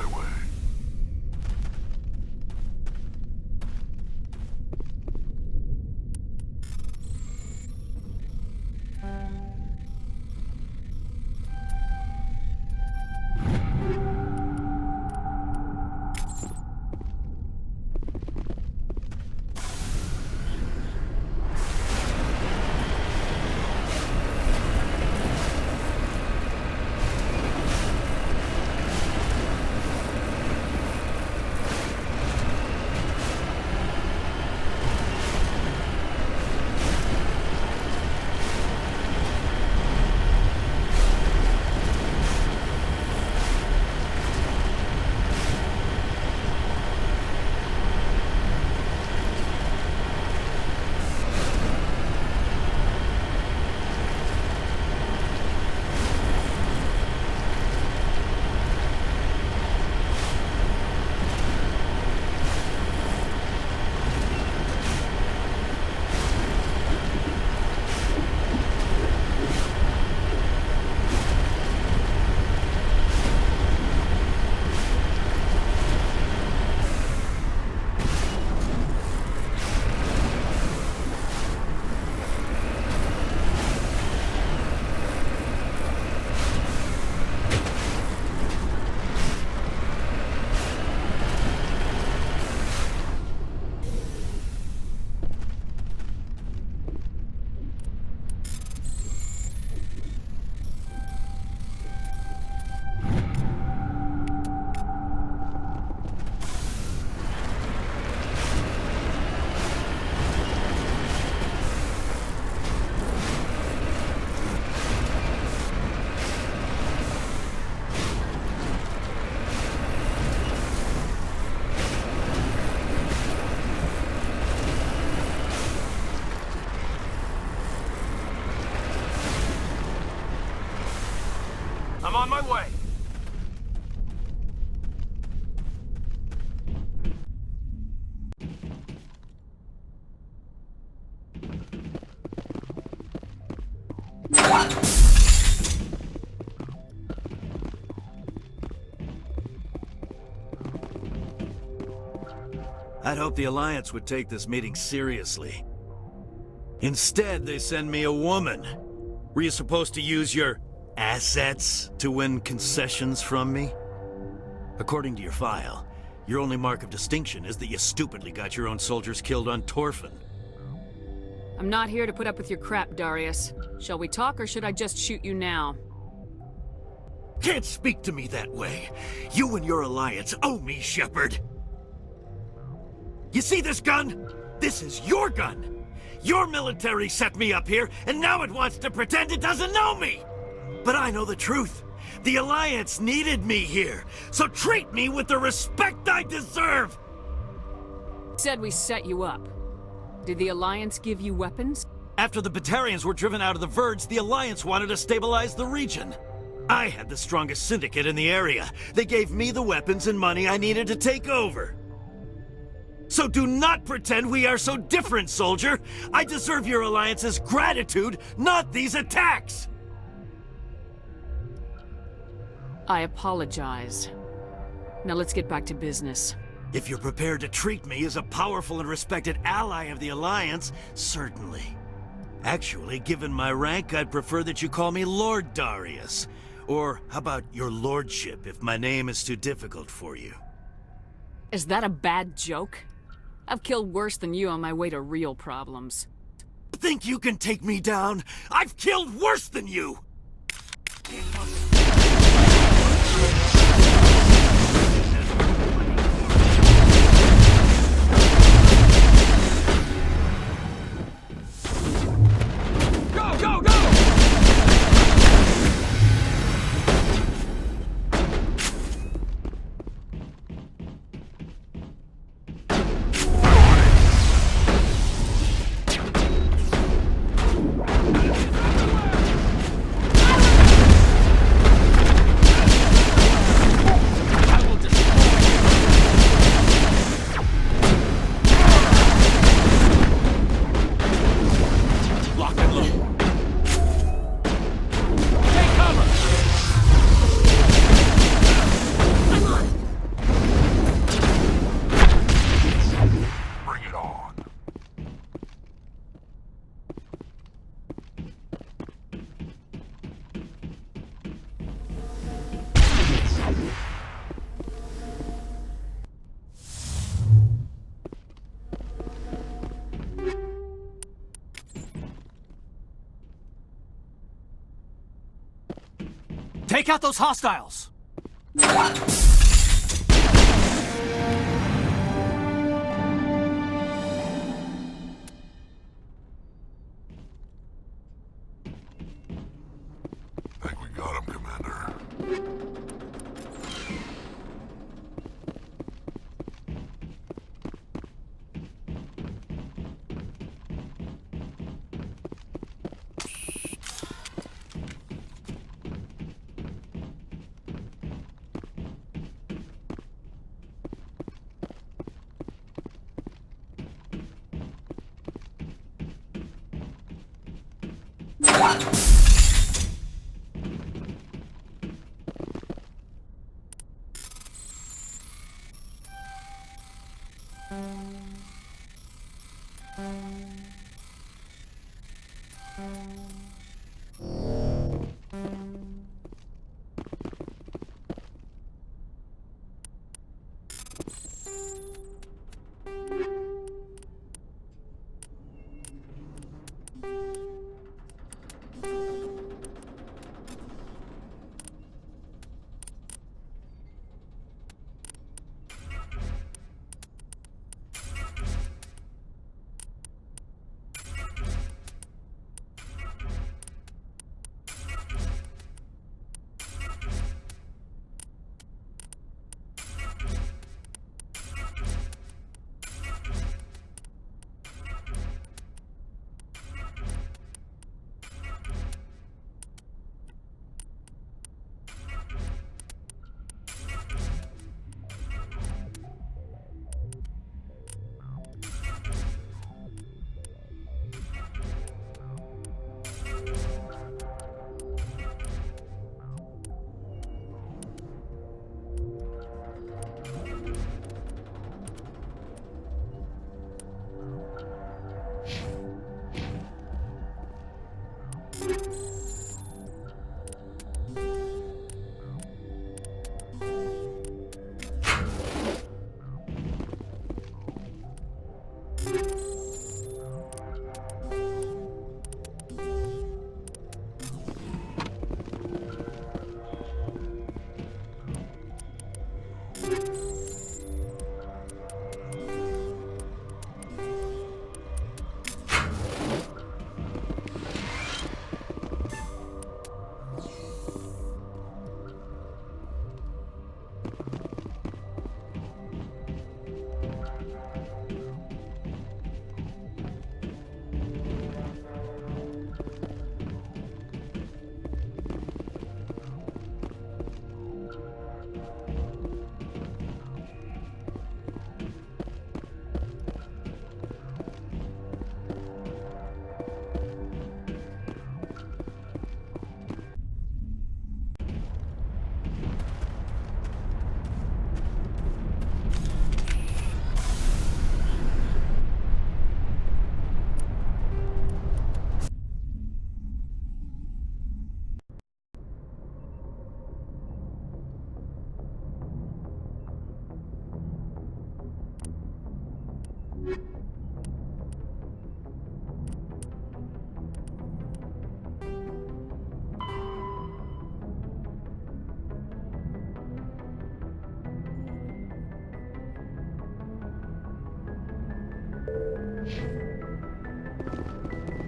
way. I'm on my way. I'd hoped the Alliance would take this meeting seriously. Instead, they send me a woman. Were you supposed to use your assets to win concessions from me? According to your file, your only mark of distinction is that you stupidly got your own soldiers killed on Torfan. I'm not here to put up with your crap, Darius. Shall we talk, or should I just shoot you now? Can't speak to me that way. You and your Alliance owe me, Shepard. You see this gun? This is your gun. Your military set me up here, and now it wants to pretend it doesn't know me. But I know the truth. The Alliance needed me here, so treat me with the respect I deserve! Said we set you up. Did the Alliance give you weapons? After the Batarians were driven out of the Verge, the Alliance wanted to stabilize the region. I had the strongest syndicate in the area. They gave me the weapons and money I needed to take over. So do not pretend we are so different, soldier! I deserve your Alliance's gratitude, not these attacks! I apologize. Now let's get back to business. If you're prepared to treat me as a powerful and respected ally of the Alliance, certainly. Actually, given my rank, I'd prefer that you call me Lord Darius. Or how about your lordship, if my name is too difficult for you? Is that a bad joke? I've killed worse than you on my way to real problems. Think you can take me down? I've killed worse than you! Go, go, go! Take out those hostiles! Think we got him, Commander.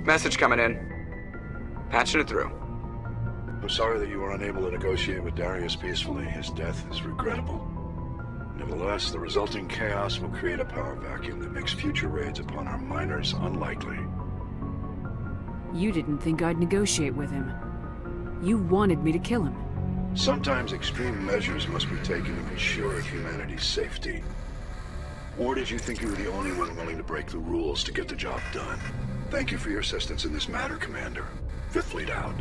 Message coming in. Patching it through. I'm sorry that you were unable to negotiate with Darius peacefully. His death is regrettable. Nevertheless, the resulting chaos will create a power vacuum that makes future raids upon our miners unlikely. You didn't think I'd negotiate with him. You wanted me to kill him. Sometimes extreme measures must be taken to ensure humanity's safety. Or did you think you were the only one willing to break the rules to get the job done? Thank you for your assistance in this matter, Commander. Fifth Fleet out.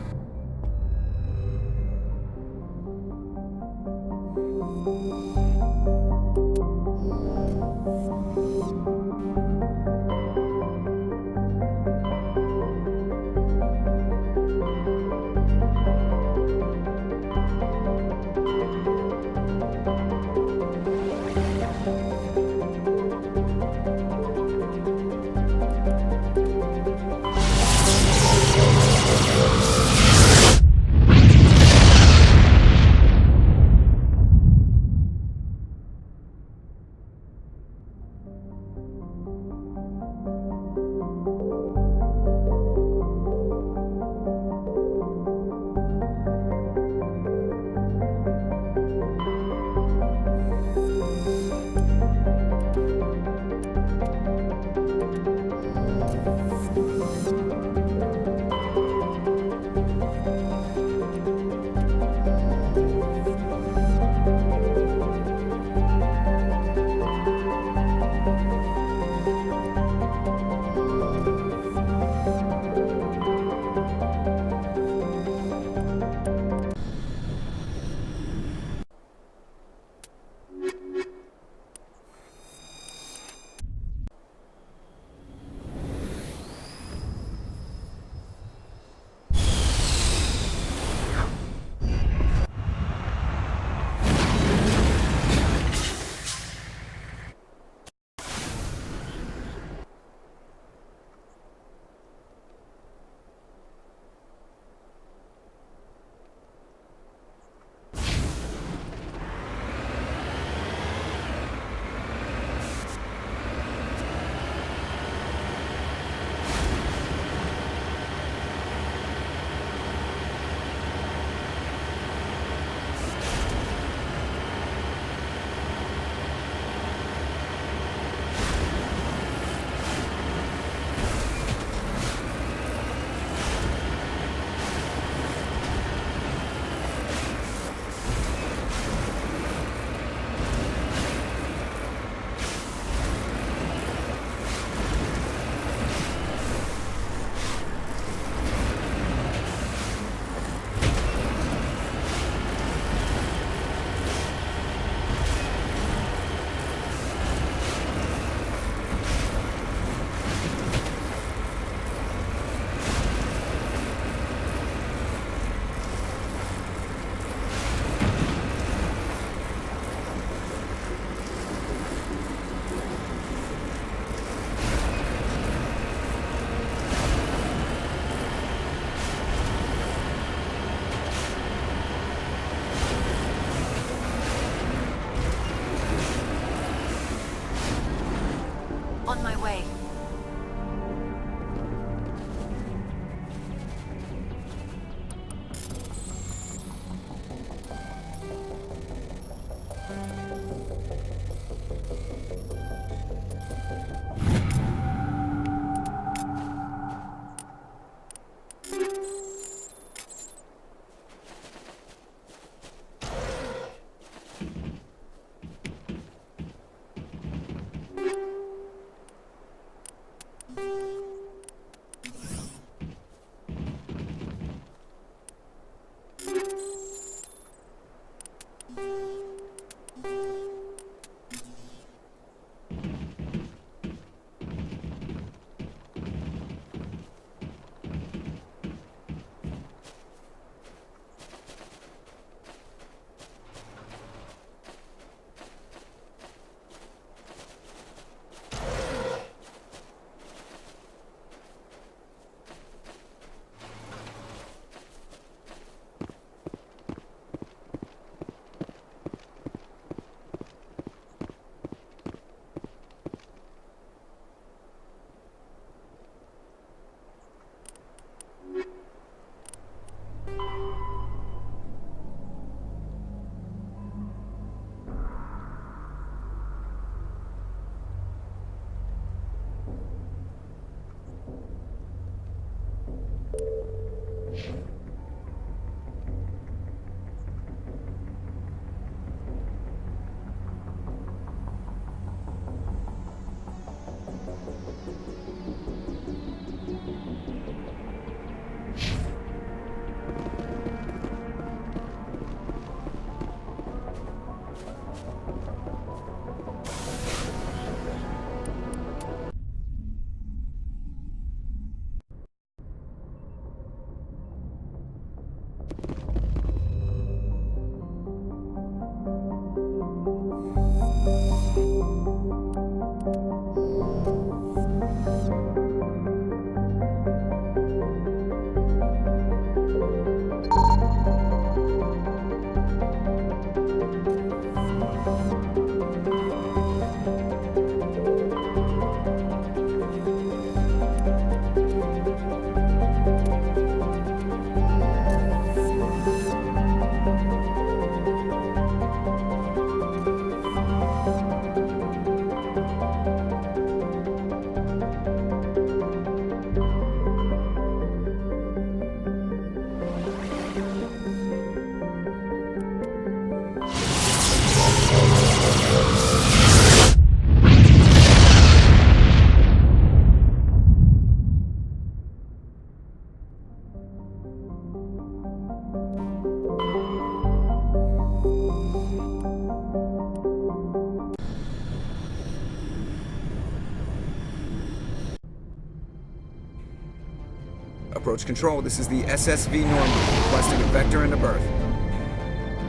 Approach control, this is the SSV Normandy, requesting a vector and a berth.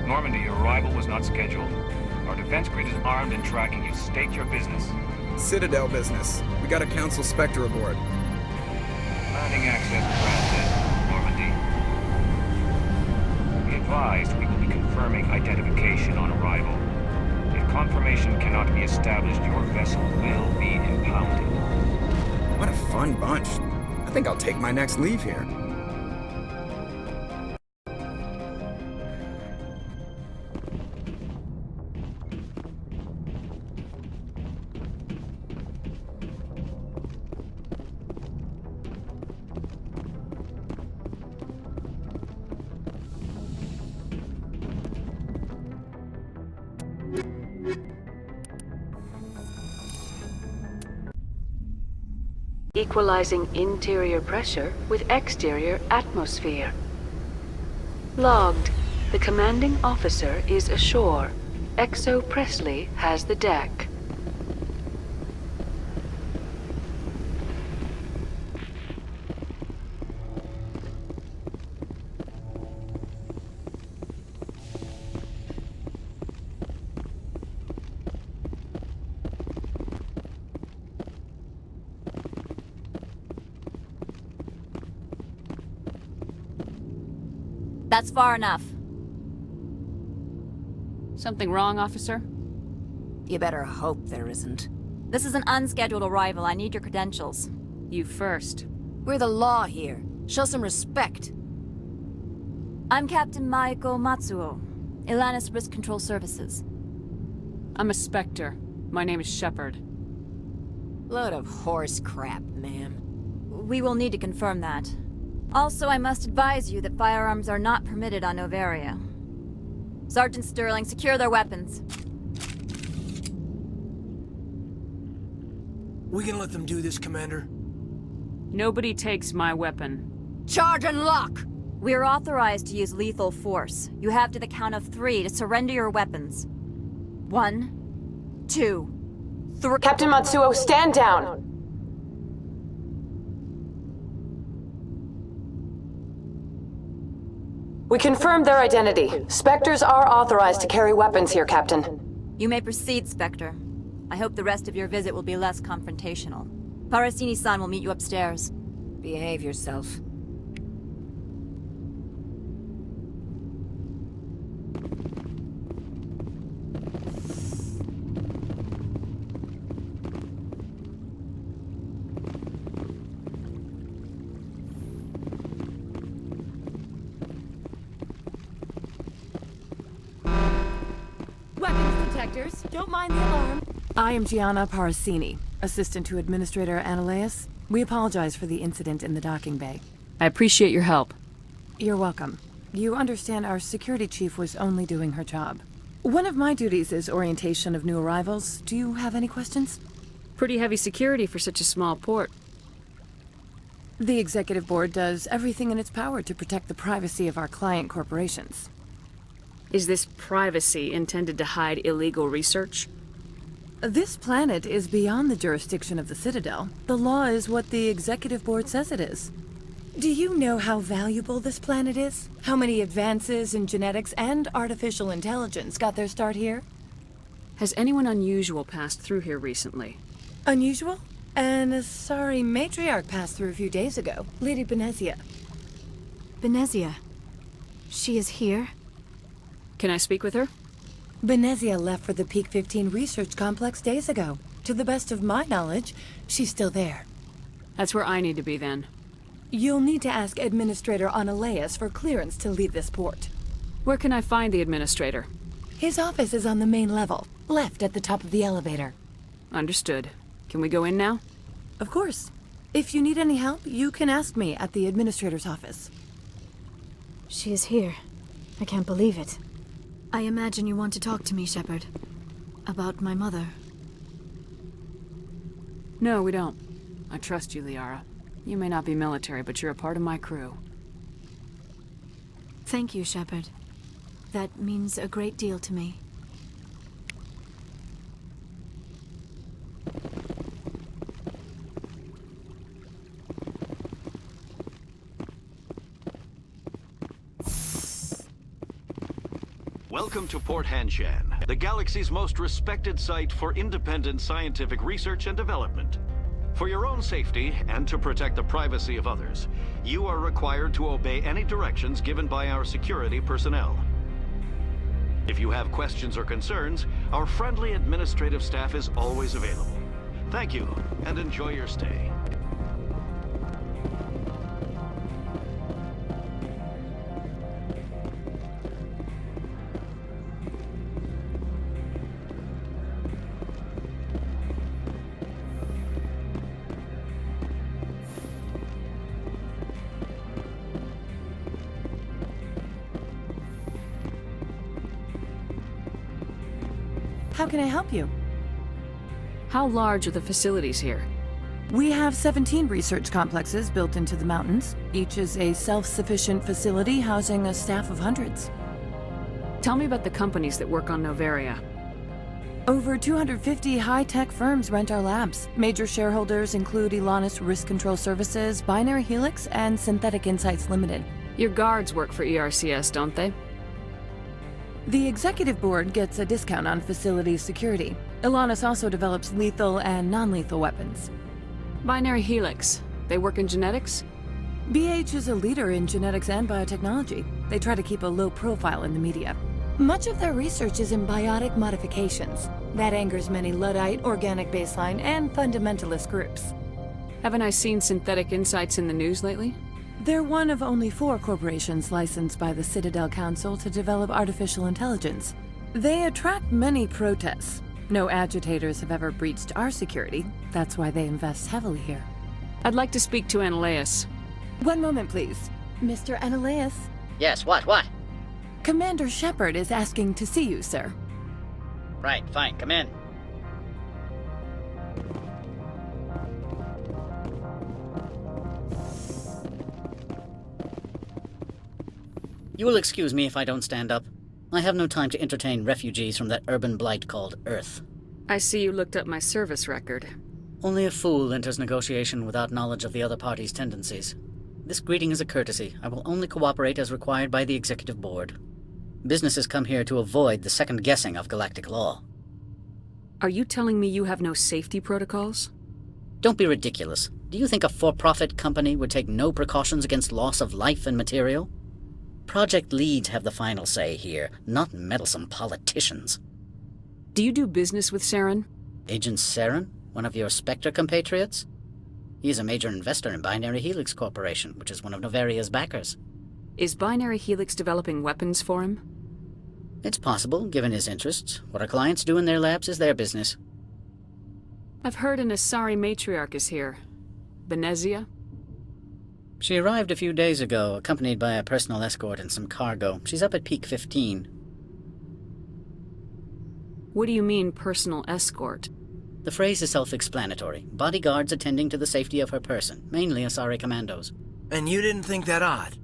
Normandy, your arrival was not scheduled. Our defense grid is armed and tracking you. State your business. Citadel business. We got a Council Spectre aboard. Landing access granted, Normandy. Be advised, we will be confirming identification on arrival. If confirmation cannot be established, your vessel will be impounded. What a fun bunch. I think I'll take my next leave here. Equalizing interior pressure with exterior atmosphere. Logged. The commanding officer is ashore. Exo Presley has the deck. That's far enough. Something wrong, officer? You better hope there isn't. This is an unscheduled arrival. I need your credentials. You first. We're the law here. Show some respect. I'm Captain Maiko Matsuo, Ilanis Risk Control Services. I'm a Spectre. My name is Shepard. Load of horse crap, ma'am. We will need to confirm that. Also, I must advise you that firearms are not permitted on Noveria. Sergeant Sterling, secure their weapons. We can let them do this, Commander. Nobody takes my weapon. Charge and lock! We are authorized to use lethal force. You have to the count of 3 to surrender your weapons. 1, 2, 3... Captain Matsuo, stand down! We confirmed their identity. Spectres are authorized to carry weapons here, Captain. You may proceed, Spectre. I hope the rest of your visit will be less confrontational. Parasini-san will meet you upstairs. Behave yourself. Don't mind the alarm. I am Gianna Parasini, assistant to Administrator Analeas. We apologize for the incident in the docking bay. I appreciate your help. You're welcome. You understand our security chief was only doing her job. One of my duties is orientation of new arrivals. Do you have any questions? Pretty heavy security for such a small port. The Executive Board does everything in its power to protect the privacy of our client corporations. Is this privacy intended to hide illegal research? This planet is beyond the jurisdiction of the Citadel. The law is what the Executive Board says it is. Do you know how valuable this planet is? How many advances in genetics and artificial intelligence got their start here? Has anyone unusual passed through here recently? Unusual? An Asari matriarch passed through a few days ago. Lady Benezia. Benezia? She is here? Can I speak with her? Benezia left for the Peak 15 research complex days ago. To the best of my knowledge, she's still there. That's where I need to be then. You'll need to ask Administrator Analeas for clearance to leave this port. Where can I find the Administrator? His office is on the main level, left at the top of the elevator. Understood. Can we go in now? Of course. If you need any help, you can ask me at the Administrator's office. She is here. I can't believe it. I imagine you want to talk to me, Shepard. About my mother. No, we don't. I trust you, Liara. You may not be military, but you're a part of my crew. Thank you, Shepard. That means a great deal to me. Welcome to Port Hanshan, the galaxy's most respected site for independent scientific research and development. For your own safety, and to protect the privacy of others, you are required to obey any directions given by our security personnel. If you have questions or concerns, our friendly administrative staff is always available. Thank you, and enjoy your stay. How can I help you? How large are the facilities here? We have 17 research complexes built into the mountains. Each is a self-sufficient facility housing a staff of hundreds. Tell me about the companies that work on Noveria. Over 250 high-tech firms rent our labs. Major shareholders include Elanus Risk Control Services, Binary Helix, and Synthetic Insights Limited. Your guards work for ERCS, don't they? The executive board gets a discount on facility security. Elanus also develops lethal and non-lethal weapons. Binary Helix. They work in genetics? BH is a leader in genetics and biotechnology. They try to keep a low profile in the media. Much of their research is in biotic modifications. That angers many Luddite, organic baseline, and fundamentalist groups. Haven't I seen Synthetic Insights in the news lately? They're one of only 4 corporations licensed by the Citadel Council to develop artificial intelligence. They attract many protests. No agitators have ever breached our security. That's why they invest heavily here. I'd like to speak to Analeas. One moment, please. Mr. Analeas? Yes, what? Commander Shepard is asking to see you, sir. Right, fine, come in. You will excuse me if I don't stand up. I have no time to entertain refugees from that urban blight called Earth. I see you looked up my service record. Only a fool enters negotiation without knowledge of the other party's tendencies. This greeting is a courtesy. I will only cooperate as required by the Executive Board. Businesses come here to avoid the second guessing of galactic law. Are you telling me you have no safety protocols? Don't be ridiculous. Do you think a for-profit company would take no precautions against loss of life and material? Project leads have the final say here, not meddlesome politicians. Do you do business with Saren? Agent Saren? One of your Spectre compatriots? He is a major investor in Binary Helix Corporation, which is one of Noveria's backers. Is Binary Helix developing weapons for him? It's possible, given his interests. What our clients do in their labs is their business. I've heard an Asari matriarch is here. Benezia? She arrived a few days ago, accompanied by a personal escort and some cargo. She's up at Peak 15. What do you mean, personal escort? The phrase is self-explanatory. Bodyguards attending to the safety of her person, mainly Asari commandos. And you didn't think that odd?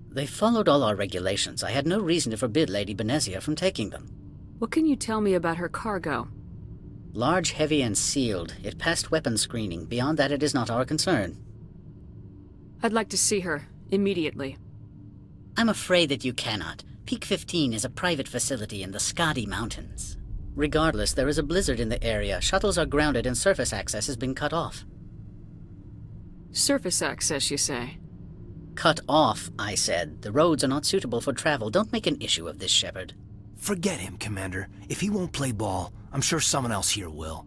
They followed all our regulations. I had no reason to forbid Lady Benezia from taking them. What can you tell me about her cargo? Large, heavy, and sealed. It passed weapons screening. Beyond that, it is not our concern. I'd like to see her, immediately. I'm afraid that you cannot. Peak 15 is a private facility in the Skadi Mountains. Regardless, there is a blizzard in the area. Shuttles are grounded and surface access has been cut off. Surface access, you say? Cut off, I said. The roads are not suitable for travel. Don't make an issue of this, Shepard. Forget him, Commander. If he won't play ball, I'm sure someone else here will.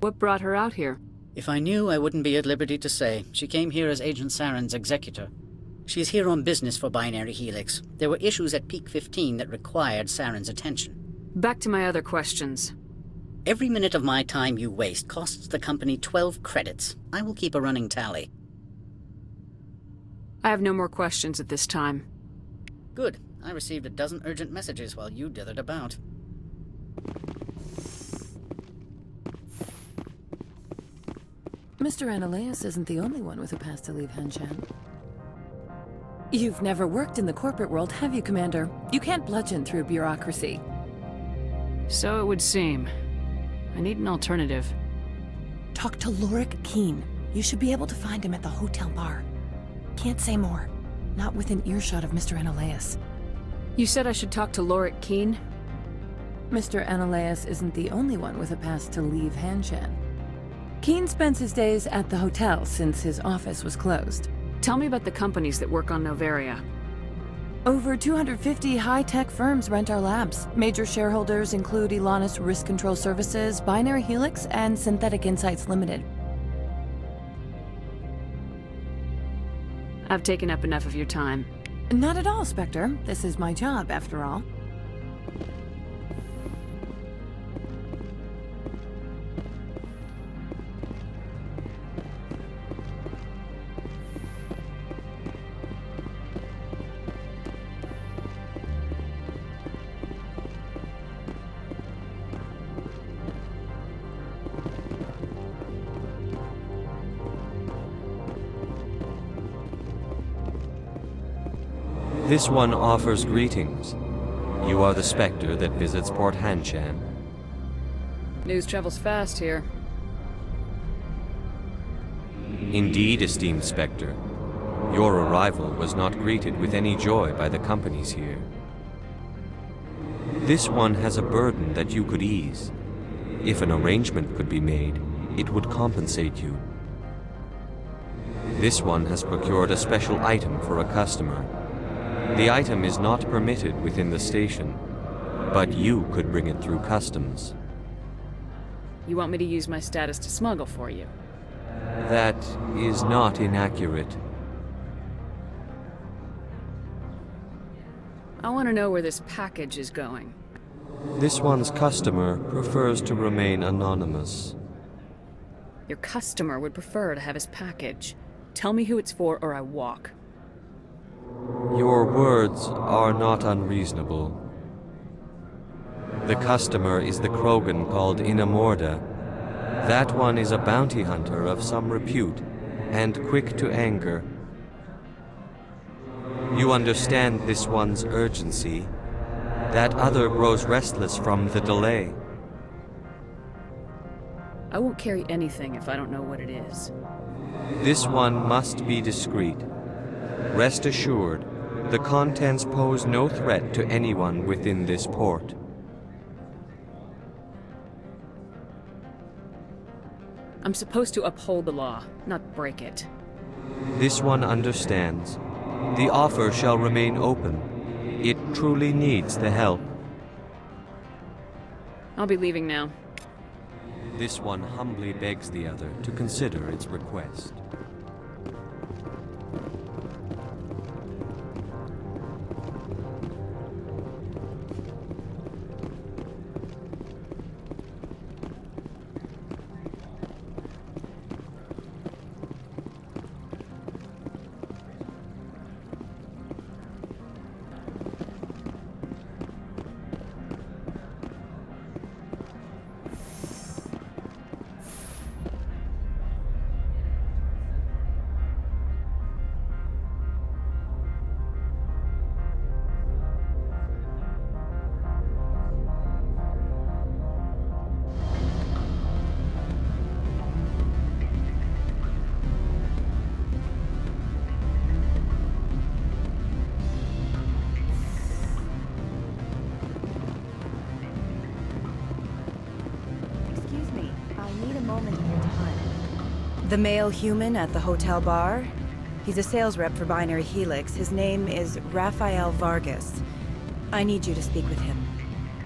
What brought her out here? If I knew, I wouldn't be at liberty to say. She came here as Agent Saren's executor. She's here on business for Binary Helix. There were issues at Peak 15 that required Saren's attention. Back to my other questions. Every minute of my time you waste costs the company 12 credits. I will keep a running tally. I have no more questions at this time. Good. I received a dozen urgent messages while you dithered about. Mr. Analeas isn't the only one with a pass to leave Hanshan. You've never worked in the corporate world, have you, Commander? You can't bludgeon through bureaucracy. So it would seem. I need an alternative. Talk to Lorik Keen. You should be able to find him at the hotel bar. Can't say more. Not within earshot of Mr. Analeas. You said I should talk to Lorik Keene? Mr. Ananias isn't the only one with a pass to leave Hanshan. Keene spends his days at the hotel since his office was closed. Tell me about the companies that work on Noveria. Over 250 high-tech firms rent our labs. Major shareholders include Elanus Risk Control Services, Binary Helix, and Synthetic Insights Limited. I've taken up enough of your time. Not at all, Spectre. This is my job, after all. This one offers greetings. You are the Spectre that visits Port Hanshan. News travels fast here. Indeed, esteemed Spectre. Your arrival was not greeted with any joy by the companies here. This one has a burden that you could ease. If an arrangement could be made, it would compensate you. This one has procured a special item for a customer. The item is not permitted within the station, but you could bring it through customs. You want me to use my status to smuggle for you? That is not inaccurate. I want to know where this package is going. This one's customer prefers to remain anonymous. Your customer would prefer to have his package. Tell me who it's for or I walk. Your words are not unreasonable. The customer is the Krogan called Inamorda. That one is a bounty hunter of some repute, and quick to anger. You understand this one's urgency. That other grows restless from the delay. I won't carry anything if I don't know what it is. This one must be discreet. Rest assured, the contents pose no threat to anyone within this port. I'm supposed to uphold the law, not break it. This one understands. The offer shall remain open. It truly needs the help. I'll be leaving now. This one humbly begs the other to consider its request. The male human at the hotel bar? He's a sales rep for Binary Helix. His name is Rafael Vargas. I need you to speak with him.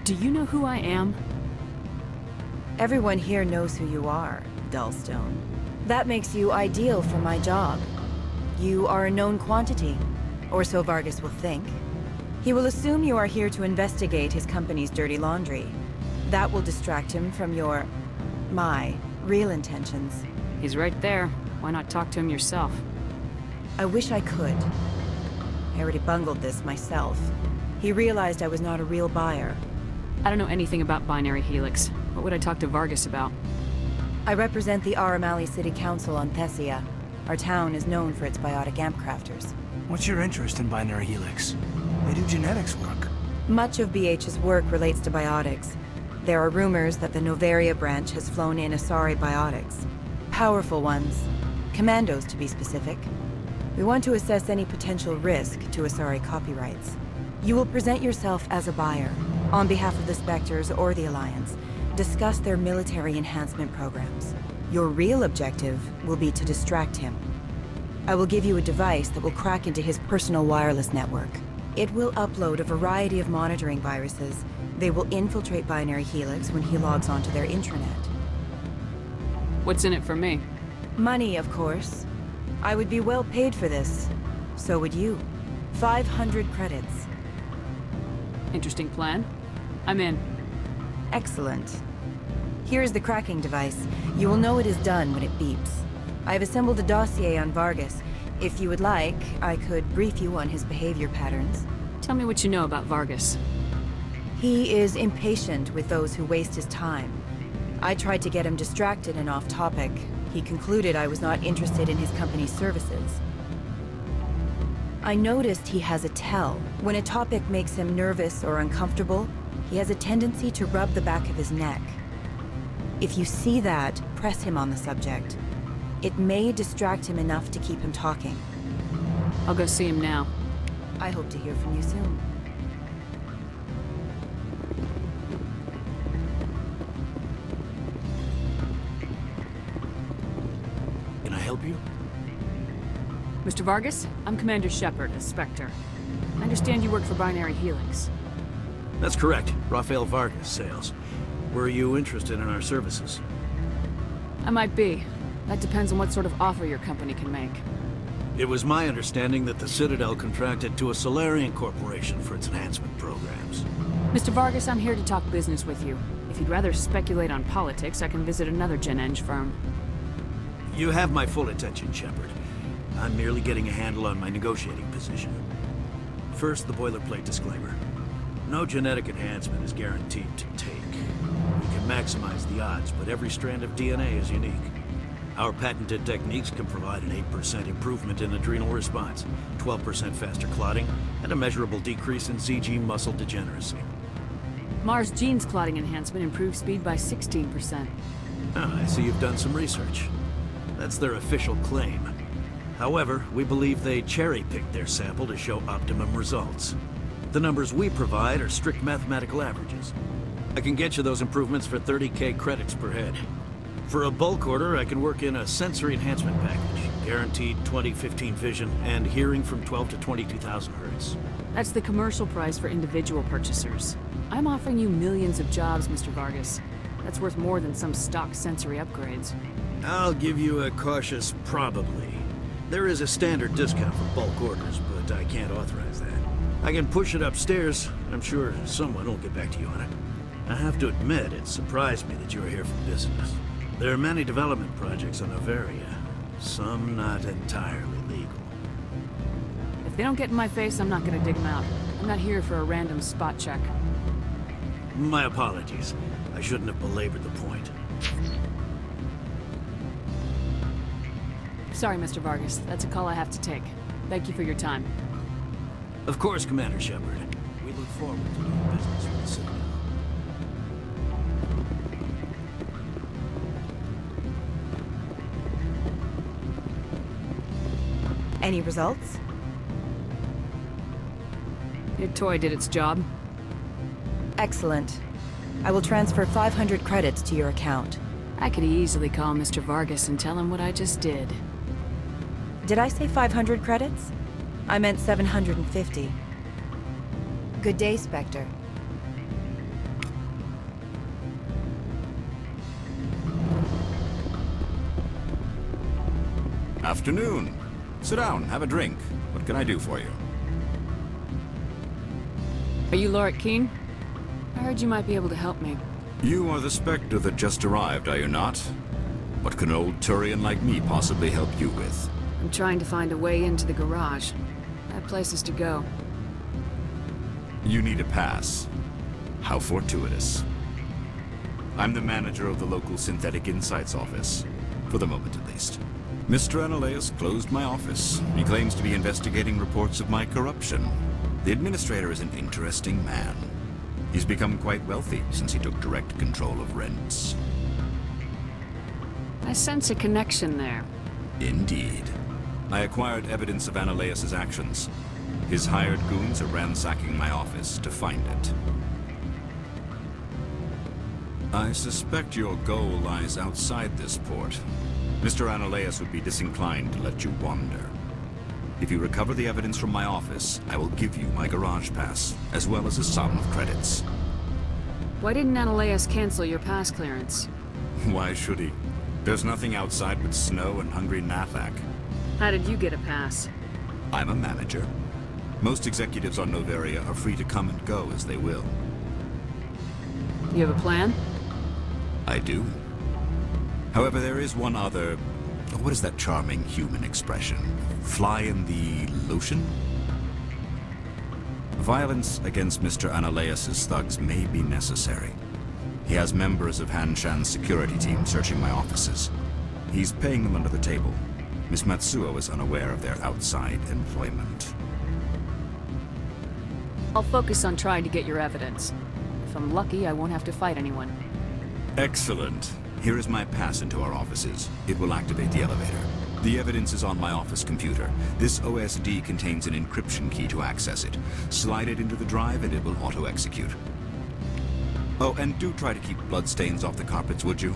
Do you know who I am? Everyone here knows who you are, Dullstone. That makes you ideal for my job. You are a known quantity, or so Vargas will think. He will assume you are here to investigate his company's dirty laundry. That will distract him from my real intentions. He's right there. Why not talk to him yourself? I wish I could. I already bungled this myself. He realized I was not a real buyer. I don't know anything about Binary Helix. What would I talk to Vargas about? I represent the Aramali City Council on Thessia. Our town is known for its biotic amp crafters. What's your interest in Binary Helix? They do genetics work. Much of BH's work relates to biotics. There are rumors that the Noveria branch has flown in Asari biotics. Powerful ones. Commandos, to be specific. We want to assess any potential risk to Asari copyrights. You will present yourself as a buyer, on behalf of the Spectres or the Alliance, discuss their military enhancement programs. Your real objective will be to distract him. I will give you a device that will crack into his personal wireless network. It will upload a variety of monitoring viruses. They will infiltrate Binary Helix when he logs onto their intranet. What's in it for me? Money, of course. I would be well paid for this. So would you. 500 credits. Interesting plan. I'm in. Excellent. Here's the cracking device. You will know it is done when it beeps. I've assembled a dossier on Vargas. If you would like, I could brief you on his behavior patterns. Tell me what you know about Vargas. He is impatient with those who waste his time. I tried to get him distracted and off topic. He concluded I was not interested in his company's services. I noticed he has a tell. When a topic makes him nervous or uncomfortable, he has a tendency to rub the back of his neck. If you see that, press him on the subject. It may distract him enough to keep him talking. I'll go see him now. I hope to hear from you soon. Can I help you? Mr. Vargas, I'm Commander Shepard, a Spectre. I understand you work for Binary Helix. That's correct. Rafael Vargas, sales. Were you interested in our services? I might be. That depends on what sort of offer your company can make. It was my understanding that the Citadel contracted to a Solarian corporation for its enhancement programs. Mr. Vargas, I'm here to talk business with you. If you'd rather speculate on politics, I can visit another Gen Eng firm. You have my full attention, Shepard. I'm merely getting a handle on my negotiating position. First, the boilerplate disclaimer. No genetic enhancement is guaranteed to take. We can maximize the odds, but every strand of DNA is unique. Our patented techniques can provide an 8% improvement in adrenal response, 12% faster clotting, and a measurable decrease in ZG muscle degeneracy. Mars Gene's clotting enhancement improves speed by 16%. I see you've done some research. That's their official claim. However, we believe they cherry-picked their sample to show optimum results. The numbers we provide are strict mathematical averages. I can get you those improvements for 30K credits per head. For a bulk order, I can work in a sensory enhancement package, guaranteed 20/15 vision, and hearing from 12 to 22,000 hertz. That's the commercial price for individual purchasers. I'm offering you millions of jobs, Mr. Vargas. That's worth more than some stock sensory upgrades. I'll give you a cautious probably. There is a standard discount for bulk orders, but I can't authorize that. I can push it upstairs. I'm sure someone will get back to you on it. I have to admit, it surprised me that you're here for business. There are many development projects on Noveria, some not entirely legal. If they don't get in my face, I'm not gonna dig them out. I'm not here for a random spot check. My apologies. I shouldn't have belabored the point. Sorry, Mr. Vargas. That's a call I have to take. Thank you for your time. Of course, Commander Shepard. We look forward to doing business with the Citadel. Any results? Your toy did its job. Excellent. I will transfer 500 credits to your account. I could easily call Mr. Vargas and tell him what I just did. Did I say 500 credits? I meant 750. Good day, Spectre. Afternoon. Sit down, have a drink. What can I do for you? Are you Lorik King? I heard you might be able to help me. You are the Spectre that just arrived, are you not? What can an old Turian like me possibly help you with? I'm trying to find a way into the garage. I have places to go. You need a pass. How fortuitous. I'm the manager of the local Synthetic Insights office. For the moment, at least. Mr. Analeus closed my office. He claims to be investigating reports of my corruption. The administrator is an interesting man. He's become quite wealthy since he took direct control of rents. I sense a connection there. Indeed. I acquired evidence of Analeus's actions. His hired goons are ransacking my office to find it. I suspect your goal lies outside this port. Mr. Anoleus would be disinclined to let you wander. If you recover the evidence from my office, I will give you my garage pass, as well as a sum of credits. Why didn't Anoleus cancel your pass clearance? Why should he? There's nothing outside but snow and hungry Nathak. How did you get a pass? I'm a manager. Most executives on Noveria are free to come and go as they will. You have a plan? I do. However, there is one other... What is that charming human expression? Fly in the lotion? Violence against Mr. Anoleus' thugs may be necessary. He has members of Han Shan's security team searching my offices. He's paying them under the table. Miss Matsuo is unaware of their outside employment. I'll focus on trying to get your evidence. If I'm lucky, I won't have to fight anyone. Excellent. Here is my pass into our offices. It will activate the elevator. The evidence is on my office computer. This OSD contains an encryption key to access it. Slide it into the drive and it will auto-execute. Oh, and do try to keep bloodstains off the carpets, would you?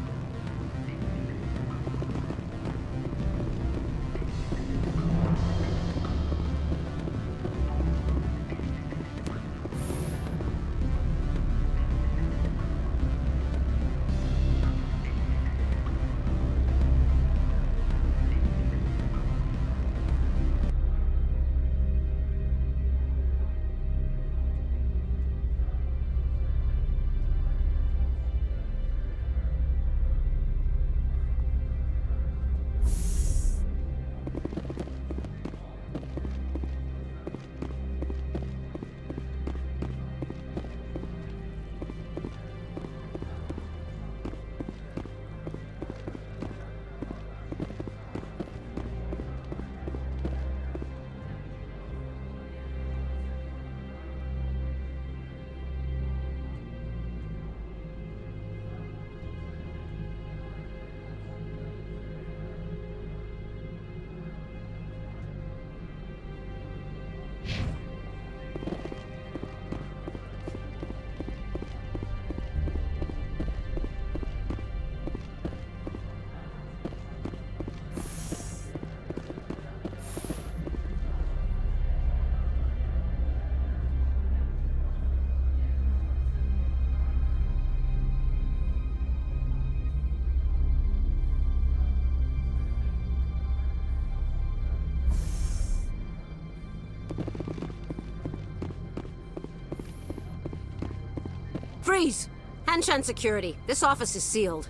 Freeze! Han Shan Security. This office is sealed.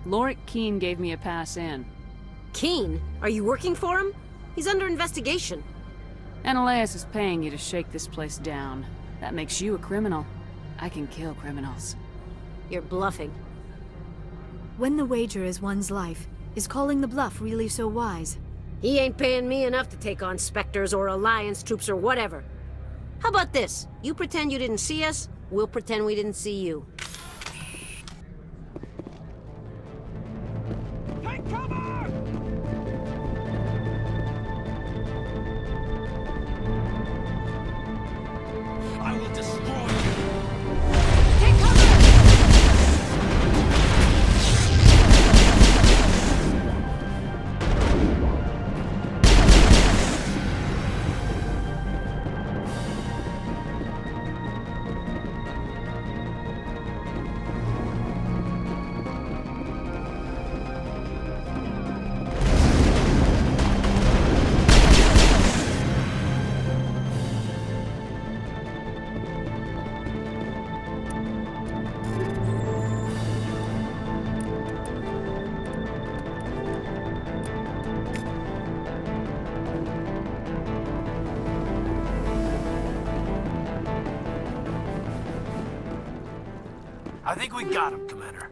Lorik Keene gave me a pass in. Keene? Are you working for him? He's under investigation. Anoleus is paying you to shake this place down. That makes you a criminal. I can kill criminals. You're bluffing. When the wager is one's life, is calling the bluff really so wise? He ain't paying me enough to take on Spectres or Alliance troops or whatever. How about this? You pretend you didn't see us, we'll pretend we didn't see you. Take cover! I will destroy you! Take cover! I think we got him, Commander.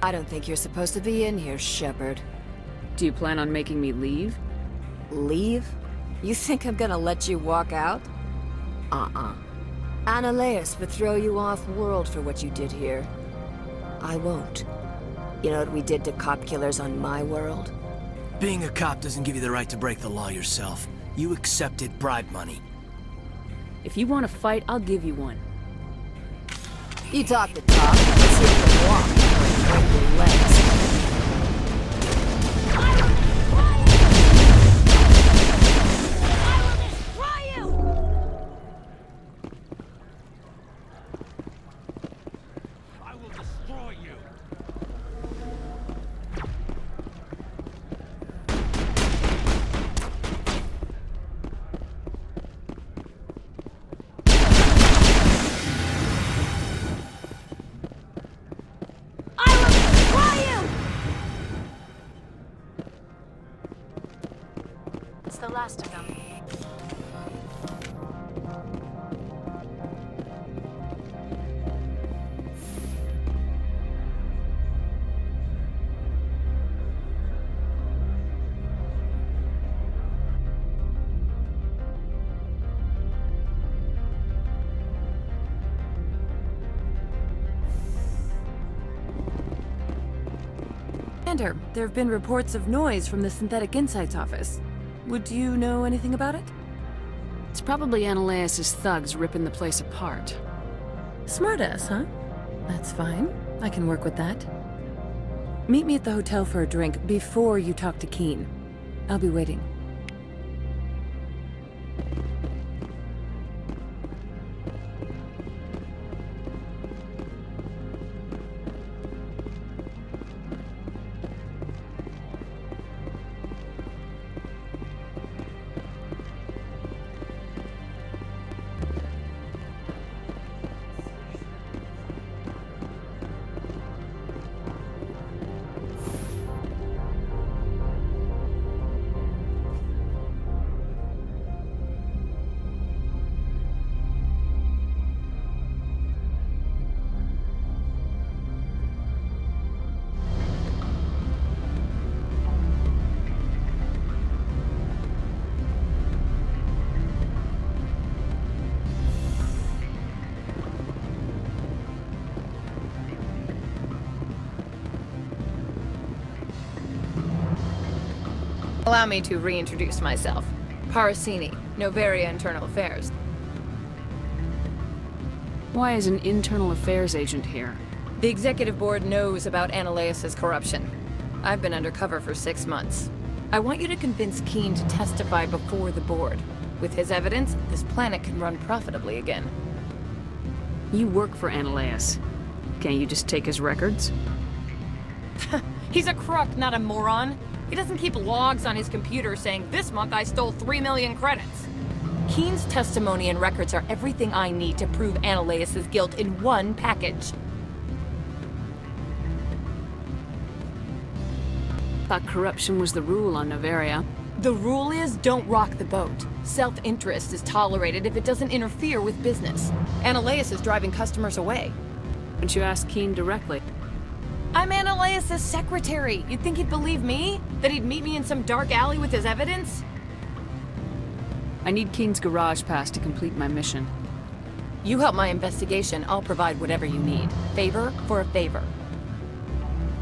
I don't think you're supposed to be in here, Shepard. Do you plan on making me leave? Leave? You think I'm gonna let you walk out? Annaleus would throw you off-world for what you did here. I won't. You know what we did to cop killers on my world? Being a cop doesn't give you the right to break the law yourself. You accepted bribe money. If you want to fight, I'll give you one. You talk the talk. Let's see if you can walk. Break your legs. It's the last of them. Commander, there have been reports of noise from the Synthetic Insights office. Would you know anything about it? It's probably Annaleus' thugs ripping the place apart. Smartass, huh? That's fine. I can work with that. Meet me at the hotel for a drink before you talk to Keen. I'll be waiting. Allow me to reintroduce myself. Parasini, Noveria Internal Affairs. Why is an internal affairs agent here? The executive board knows about Annaleus' corruption. I've been undercover for 6 months. I want you to convince Keen to testify before the board. With his evidence, this planet can run profitably again. You work for Annaleus. Can't you just take his records? He's a crook, not a moron. He doesn't keep logs on his computer saying, "This month I stole 3 million credits." Keen's testimony and records are everything I need to prove Annaleus' guilt in one package. Thought corruption was the rule on Noveria. The rule is, don't rock the boat. Self-interest is tolerated if it doesn't interfere with business. Annaleus is driving customers away. Why don't you ask Keen directly? I'm Annaleus' secretary. You'd think he'd believe me? That he'd meet me in some dark alley with his evidence? I need Keen's garage pass to complete my mission. You help my investigation, I'll provide whatever you need. Favor for a favor.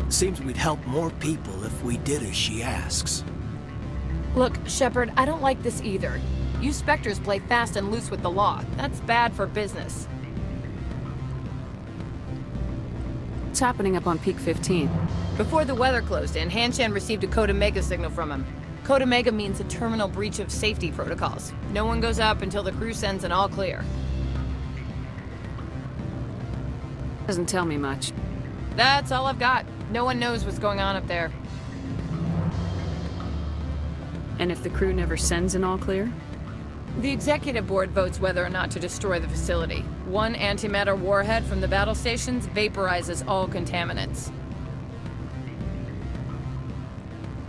Seems we'd help more people if we did as she asks. Look, Shepard, I don't like this either. You Spectres play fast and loose with the law. That's bad for business. What's happening up on Peak 15? Before the weather closed in, Hanshan received a Code Omega signal from him. Code Omega means a terminal breach of safety protocols. No one goes up until the crew sends an all clear. Doesn't tell me much. That's all I've got. No one knows what's going on up there. And if the crew never sends an all clear? The executive board votes whether or not to destroy the facility. One antimatter warhead from the battle stations vaporizes all contaminants.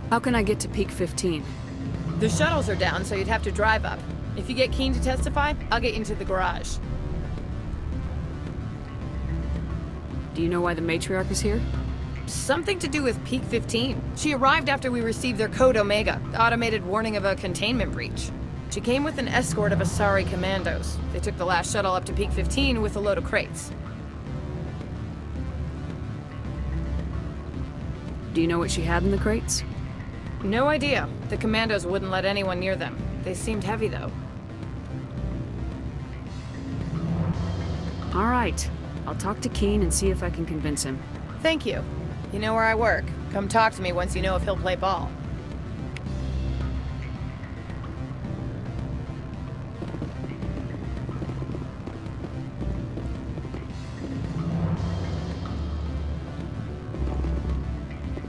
How can I get to Peak 15? The shuttles are down, so you'd have to drive up. If you get Keen to testify, I'll get you into the garage. Do you know why the matriarch is here? Something to do with Peak 15. She arrived after we received their Code Omega, the automated warning of a containment breach. She came with an escort of Asari commandos. They took the last shuttle up to Peak 15 with a load of crates. Do you know what she had in the crates? No idea. The commandos wouldn't let anyone near them. They seemed heavy, though. All right. I'll talk to Keen and see if I can convince him. Thank you. You know where I work. Come talk to me once you know if he'll play ball.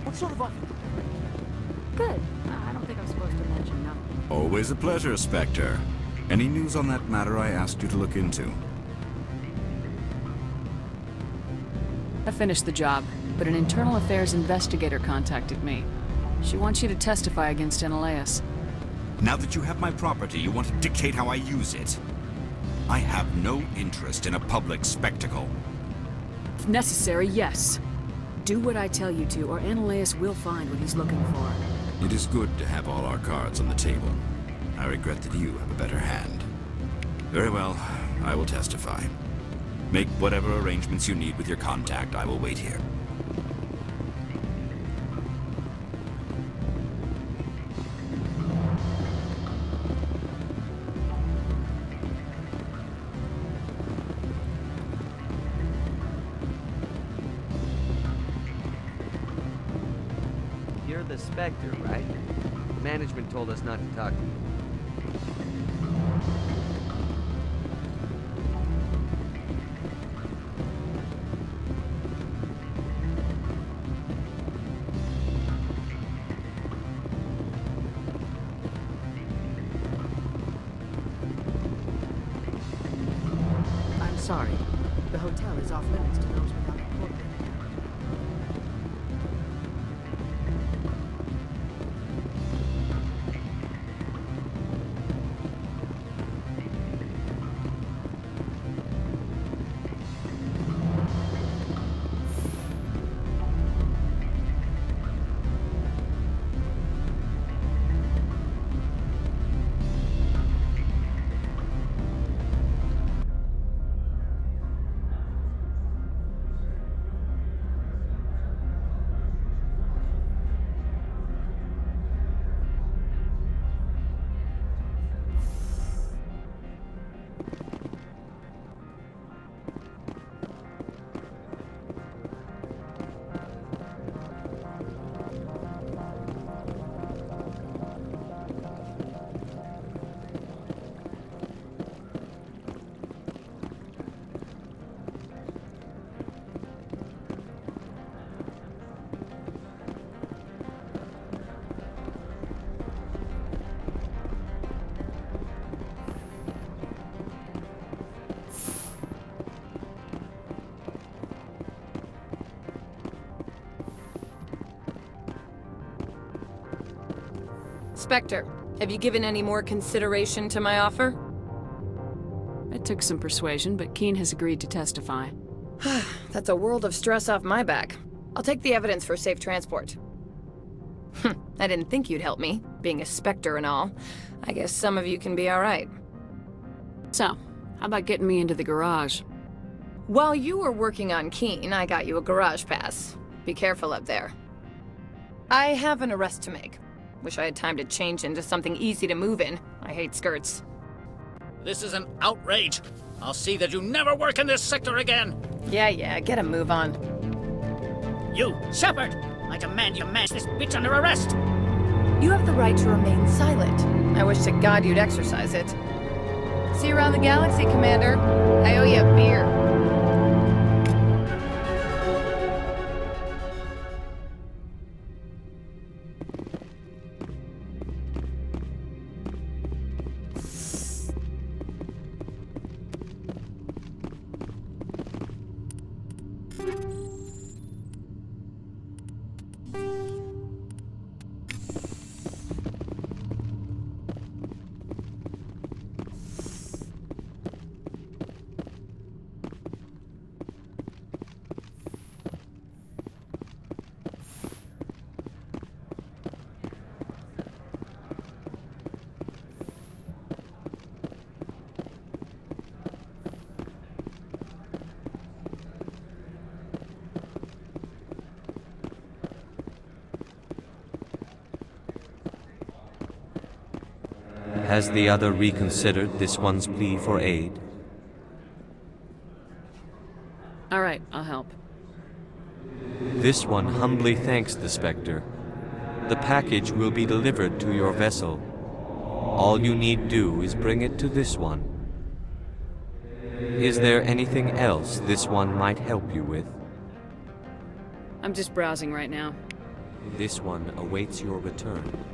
What sort of Good. I don't think I'm supposed to mention no. Always a pleasure, Spectre. Any news on that matter I asked you to look into? I finished the job, but an internal affairs investigator contacted me. She wants you to testify against Eneleus. Now that you have my property, you want to dictate how I use it. I have no interest in a public spectacle. If necessary, yes. Do what I tell you to, or Eneleus will find what he's looking for. It is good to have all our cards on the table. I regret that you have a better hand. Very well, I will testify. Make whatever arrangements you need with your contact. I will wait here. You're the Spectre, right? Management told us not to talk to you. I'm sorry. The hotel is off limits to those without a port. Spectre, have you given any more consideration to my offer? It took some persuasion, but Keen has agreed to testify. That's a world of stress off my back. I'll take the evidence for safe transport. I didn't think you'd help me, being a Spectre and all. I guess some of you can be alright. So, how about getting me into the garage? While you were working on Keen, I got you a garage pass. Be careful up there. I have an arrest to make. Wish I had time to change into something easy to move in. I hate skirts. This is an outrage. I'll see that you never work in this sector again. Yeah, get a move on. You, Shepard! I demand you match this bitch under arrest! You have the right to remain silent. I wish to God you'd exercise it. See you around the galaxy, Commander. I owe you a beer. Has the other reconsidered this one's plea for aid? All right, I'll help. This one humbly thanks the Spectre. The package will be delivered to your vessel. All you need do is bring it to this one. Is there anything else this one might help you with? I'm just browsing right now. This one awaits your return.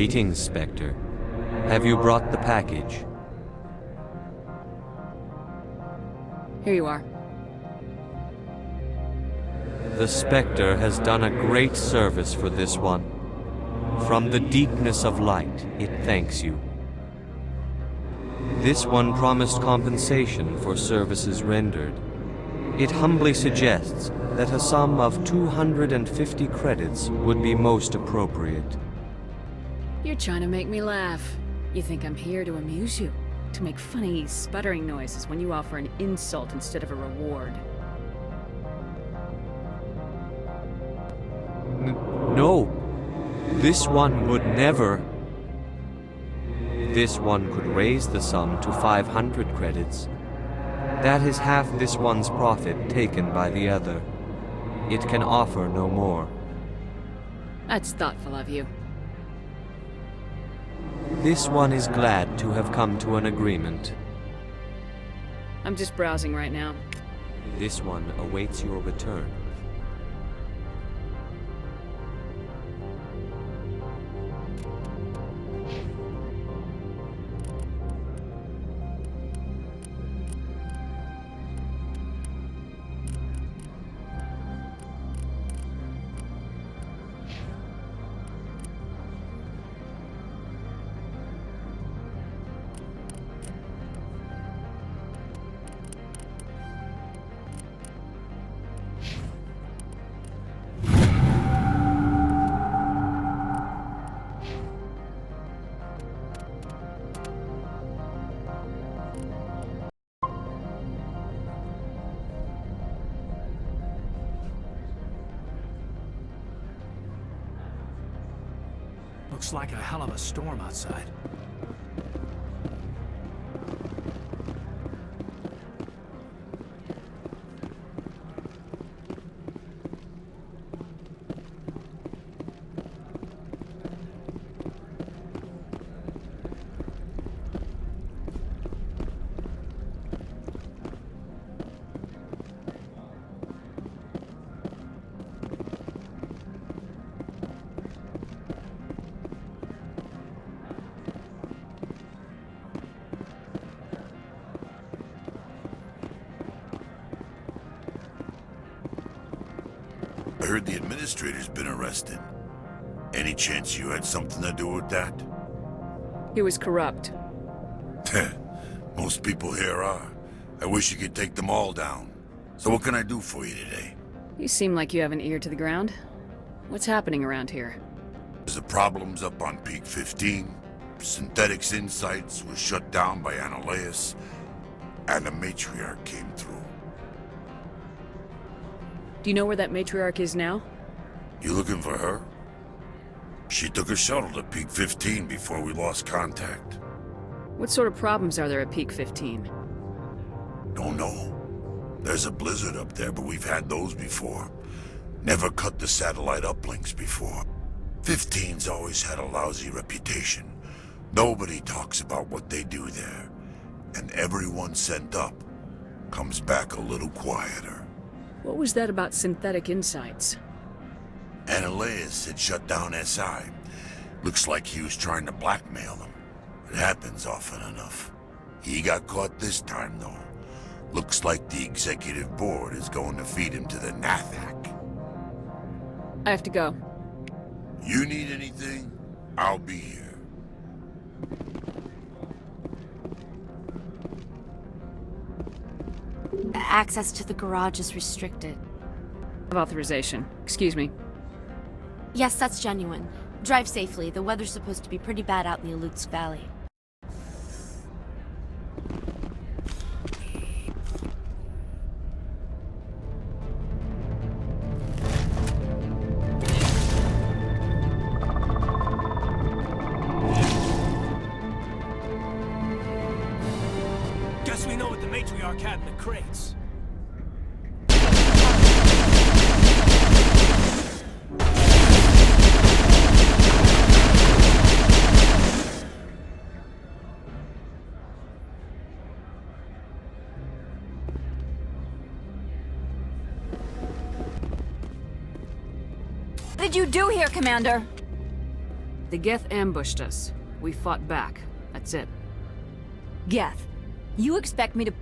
Greetings, Spectre. Have you brought the package? Here you are. The Spectre has done a great service for this one. From the deepness of light, it thanks you. This one promised compensation for services rendered. It humbly suggests that a sum of 250 credits would be most appropriate. You're trying to make me laugh. You think I'm here to amuse you? To make funny, sputtering noises when you offer an insult instead of a reward. No. This one would never. This one could raise the sum to 500 credits. That is half this one's profit taken by the other. It can offer no more. That's thoughtful of you. This one is glad to have come to an agreement. I'm just browsing right now. This one awaits your return. Looks like a hell of a storm outside. heard the administrator's been arrested. Any chance you had something to do with that? He was corrupt. Most people here are. I wish you could take them all down. So what can I do for you today? You seem like you have an ear to the ground. What's happening around here? There's the problems up on Peak 15. Synthetics Insights was shut down by Annihilus, and the Matriarch came through. Do you know where that matriarch is now? You looking for her? She took a shuttle to Peak 15 before we lost contact. What sort of problems are there at Peak 15? Don't know. There's a blizzard up there, but we've had those before. Never cut the satellite uplinks before. 15's always had a lousy reputation. Nobody talks about what they do there. And everyone sent up comes back a little quieter. What was that about Synthetic Insights? Annihilus had shut down SI. Looks like he was trying to blackmail them. It happens often enough. He got caught this time, though. Looks like the executive board is going to feed him to the Nathak. I have to go. You need anything? I'll be here. Access to the garage is restricted. Authorization. Excuse me. Yes, that's genuine. Drive safely. The weather's supposed to be pretty bad out in the Alutsk Valley. Guess we know what the Matriarch had in the crates. What did you do here, Commander? The Geth ambushed us. We fought back. That's it. Geth, you expect me to...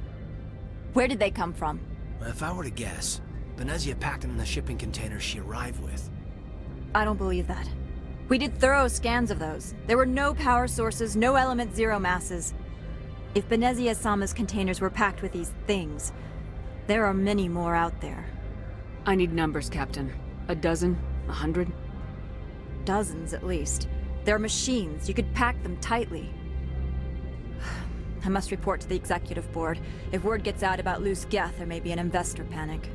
Where did they come from? If I were to guess, Benezia packed them in the shipping containers she arrived with. I don't believe that. We did thorough scans of those. There were no power sources, no element zero masses. If Benezia Sama's containers were packed with these things, there are many more out there. I need numbers, Captain. A dozen? 100? Dozens, at least. They're machines. You could pack them tightly. I must report to the executive board. If word gets out about loose Geth, there may be an investor panic.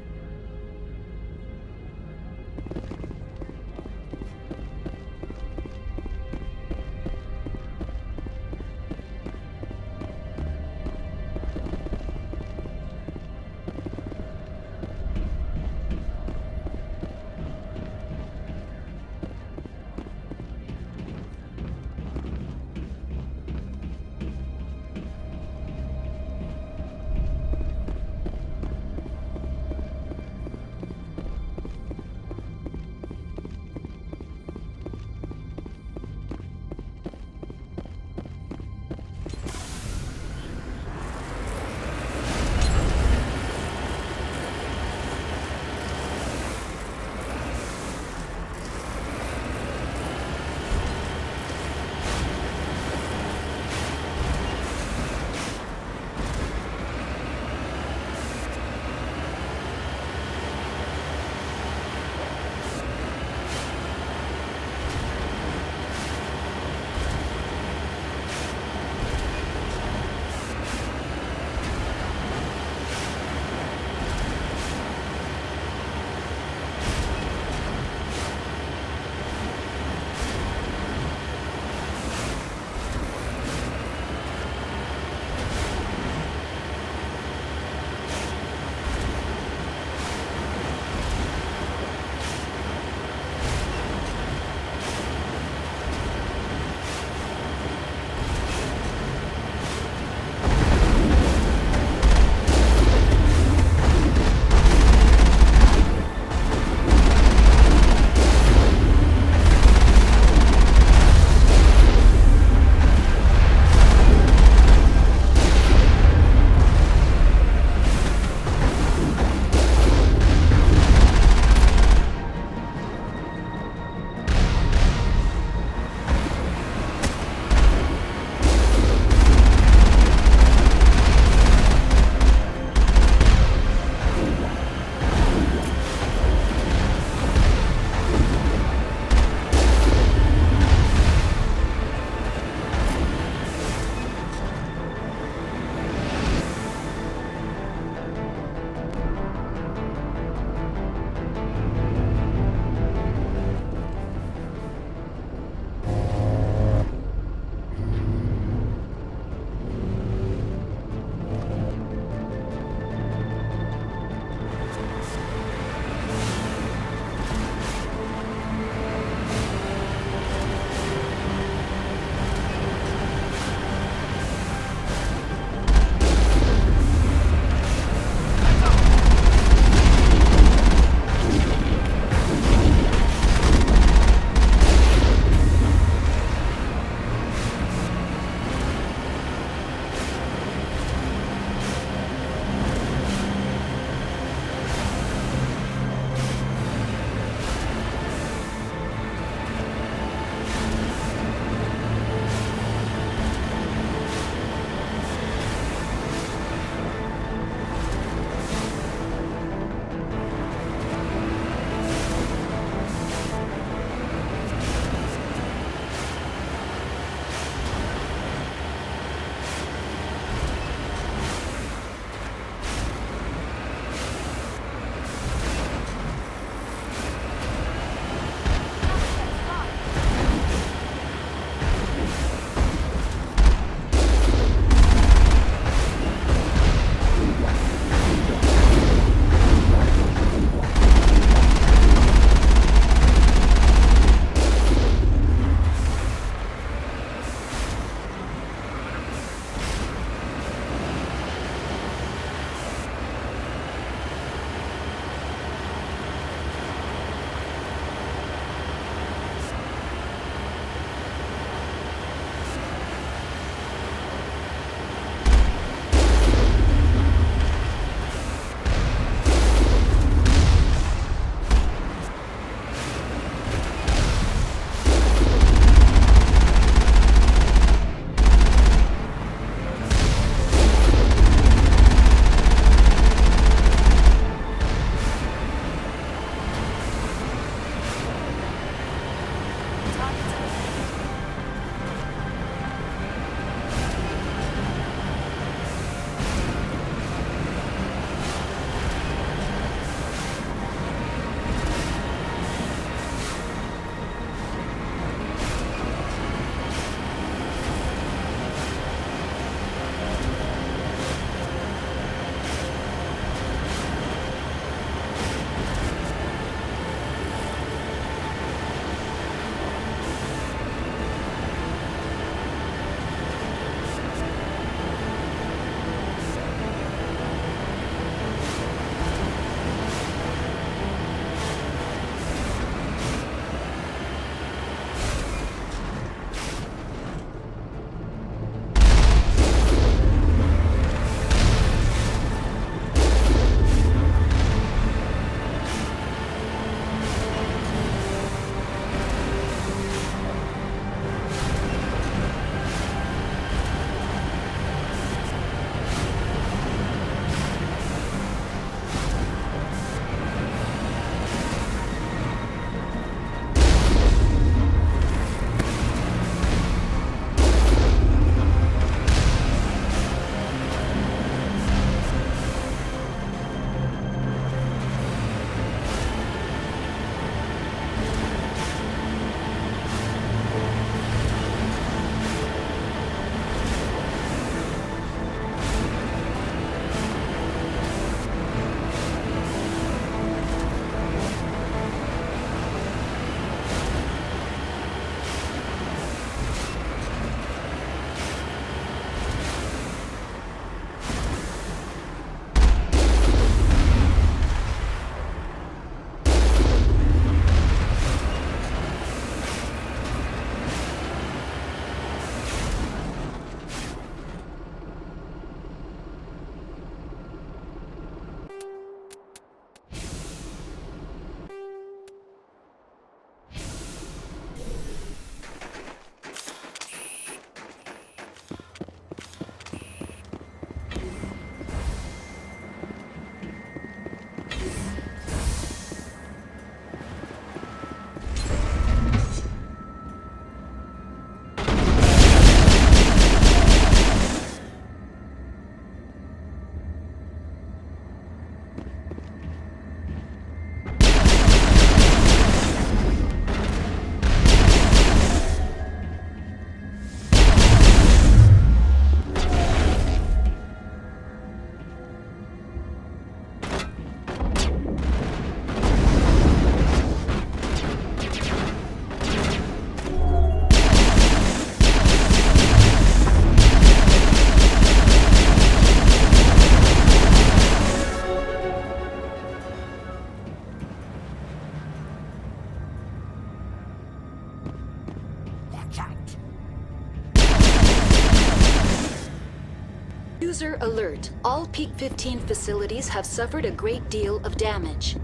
User alert. All Peak 15 facilities have suffered a great deal of damage.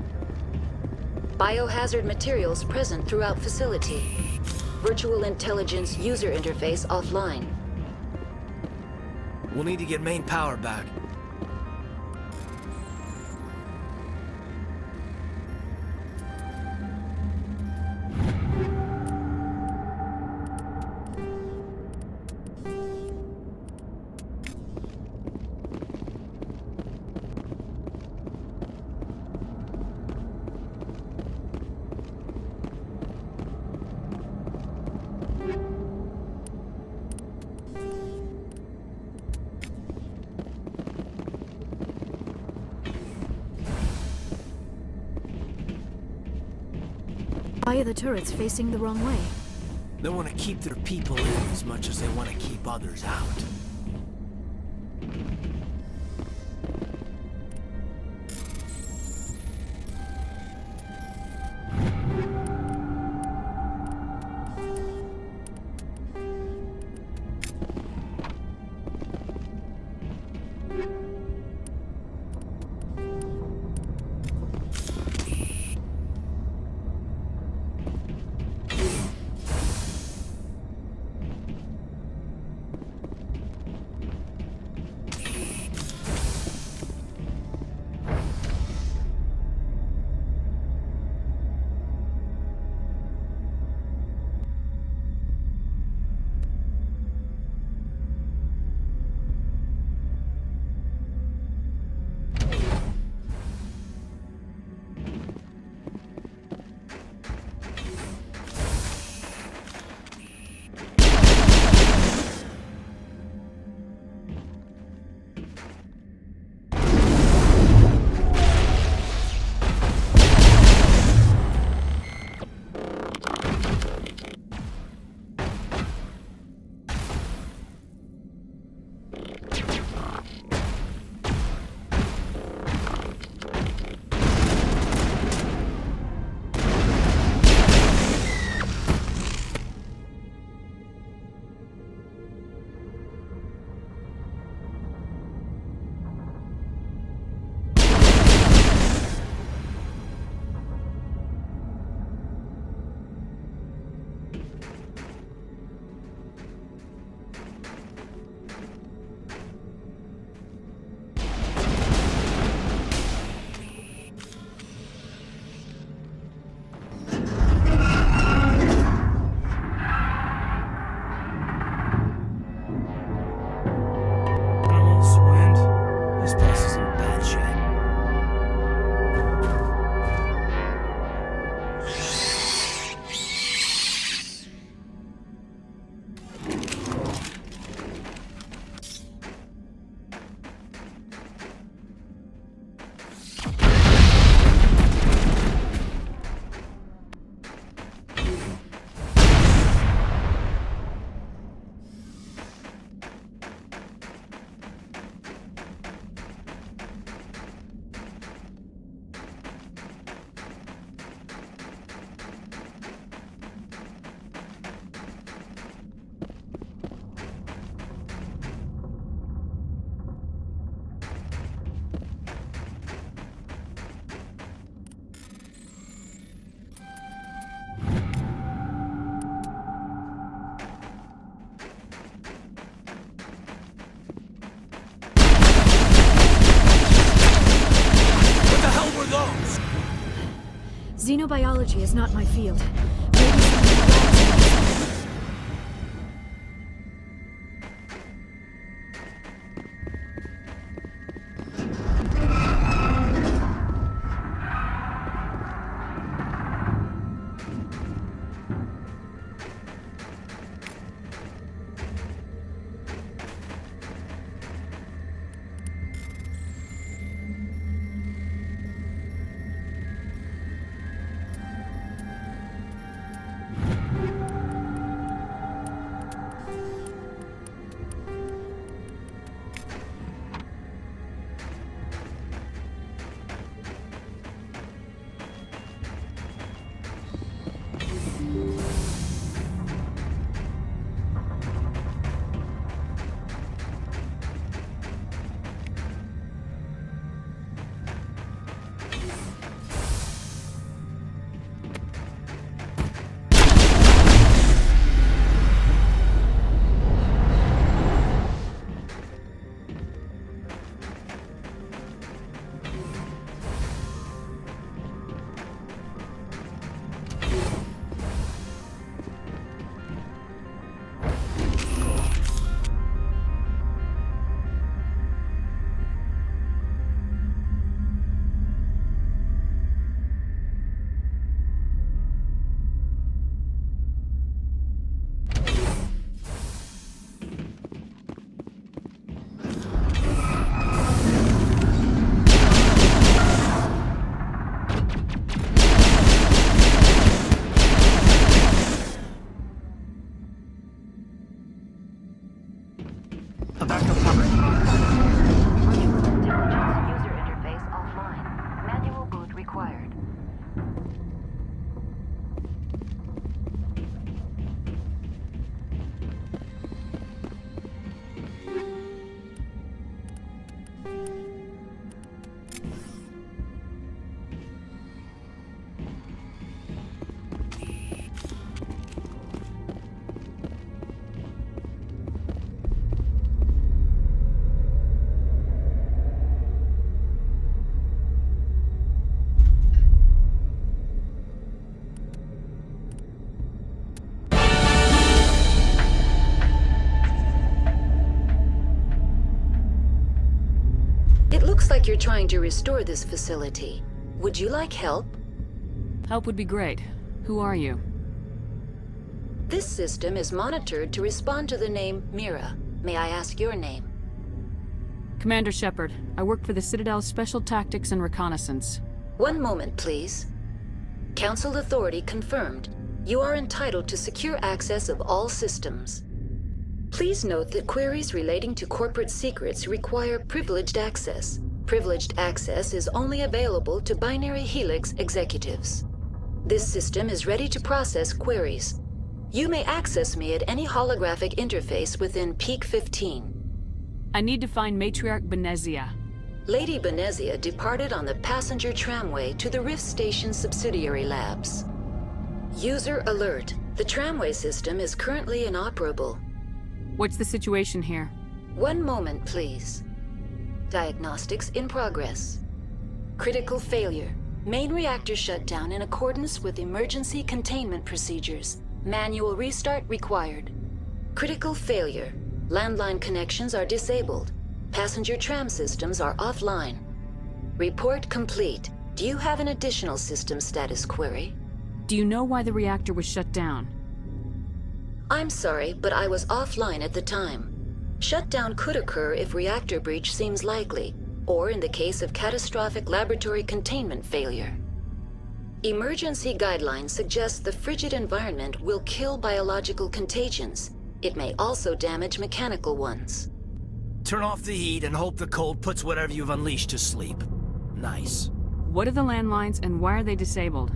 Biohazard materials present throughout facility. Virtual intelligence user interface offline. We'll need to get main power back. Why are the turrets facing the wrong way? They want to keep their people in as much as they want to keep others out. Xenobiology is not my field. Looks like you're trying to restore this facility. Would you like help? Help would be great. Who are you? This system is monitored to respond to the name Mira. May I ask your name? Commander Shepard. I work for the Citadel's Special Tactics and Reconnaissance. One moment, please. Council authority confirmed. You are entitled to secure access of all systems. Please note that queries relating to corporate secrets require privileged access. Privileged access is only available to Binary Helix executives. This system is ready to process queries. You may access me at any holographic interface within Peak 15. I need to find Matriarch Benezia. Lady Benezia departed on the passenger tramway to the Rift Station subsidiary labs. User alert. The tramway system is currently inoperable. What's the situation here? One moment, please. Diagnostics in progress. Critical failure. Main reactor shut down in accordance with emergency containment procedures. Manual restart required. Critical failure. Landline connections are disabled. Passenger tram systems are offline. Report complete. Do you have an additional system status query? Do you know why the reactor was shut down? I'm sorry, but I was offline at the time. Shutdown could occur if reactor breach seems likely, or in the case of catastrophic laboratory containment failure. Emergency guidelines suggest the frigid environment will kill biological contagions. It may also damage mechanical ones. Turn off the heat and hope the cold puts whatever you've unleashed to sleep. Nice. What are the landlines and why are they disabled?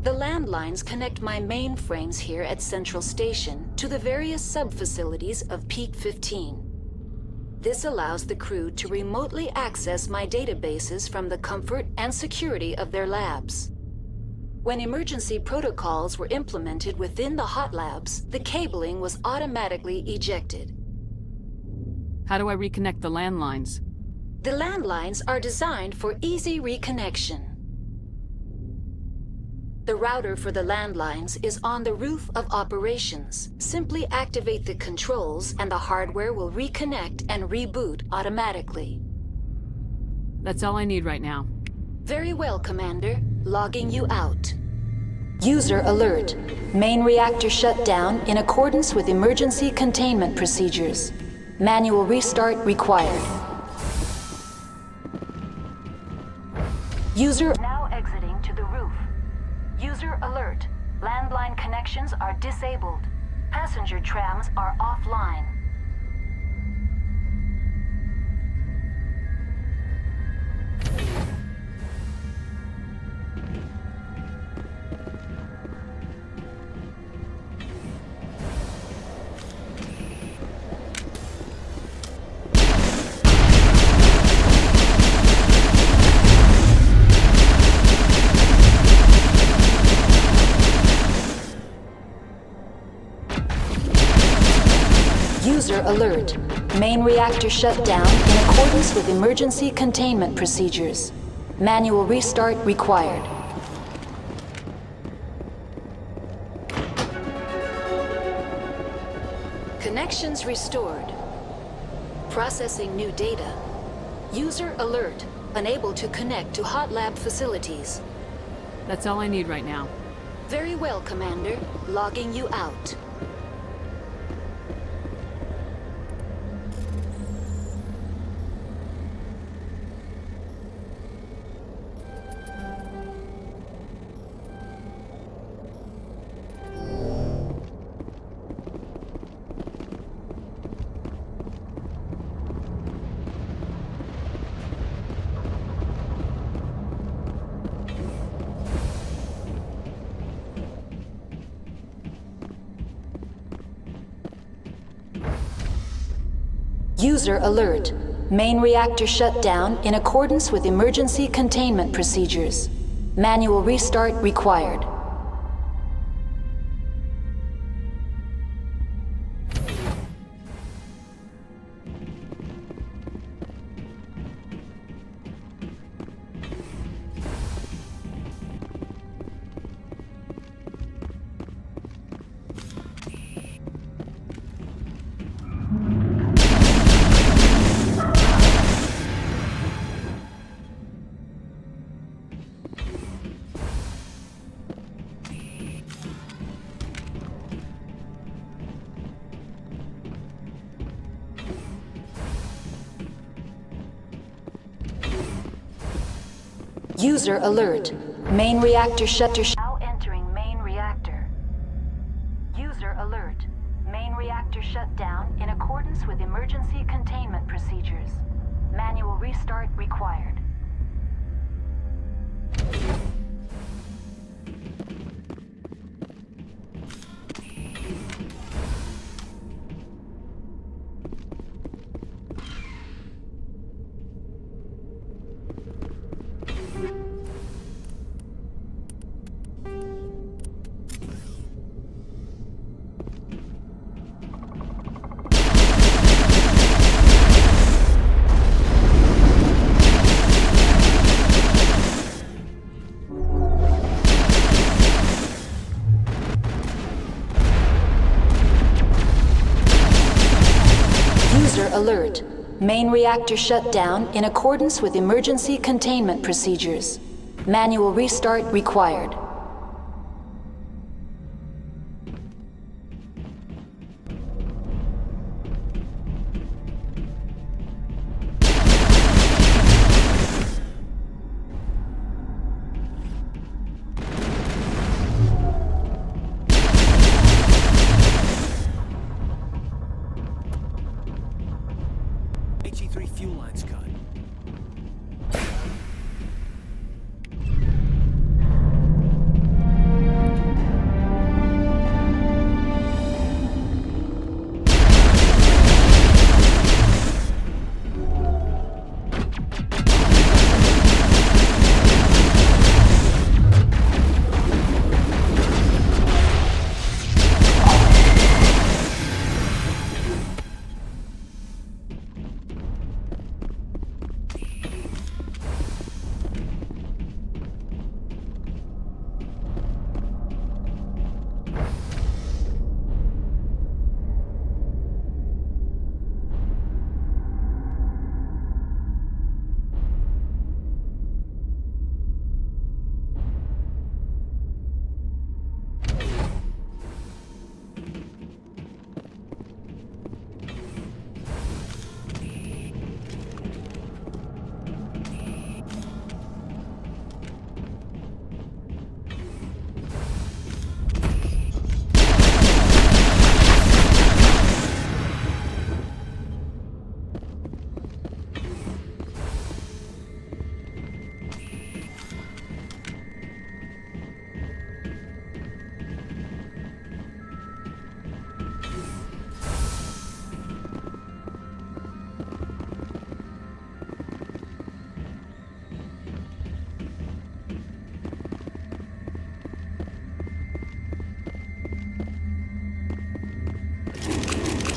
The landlines connect my mainframes here at Central Station to the various sub-facilities of Peak 15. This allows the crew to remotely access my databases from the comfort and security of their labs. When emergency protocols were implemented within the hot labs, the cabling was automatically ejected. How do I reconnect the landlines? The landlines are designed for easy reconnection. The router for the landlines is on the roof of operations. Simply activate the controls and the hardware will reconnect and reboot automatically. That's all I need right now. Very well, Commander. Logging you out. User alert. Main reactor shut down in accordance with emergency containment procedures. Manual restart required. User now exiting to the roof. User alert. Landline connections are disabled. Passenger trams are offline. User alert. Main reactor shut down in accordance with emergency containment procedures. Manual restart required. Connections restored. Processing new data. User alert. Unable to connect to hot lab facilities. That's all I need right now. Very well, Commander. Logging you out. User alert. Main reactor shut down in accordance with emergency containment procedures. Manual restart required. User alert. Main reactor shutter. Now entering main reactor. User alert. Main reactor shut down in accordance with emergency containment procedures. Manual restart required. Alert. Main reactor shut down in accordance with emergency containment procedures. Manual restart required. HE3 fuel line's cut.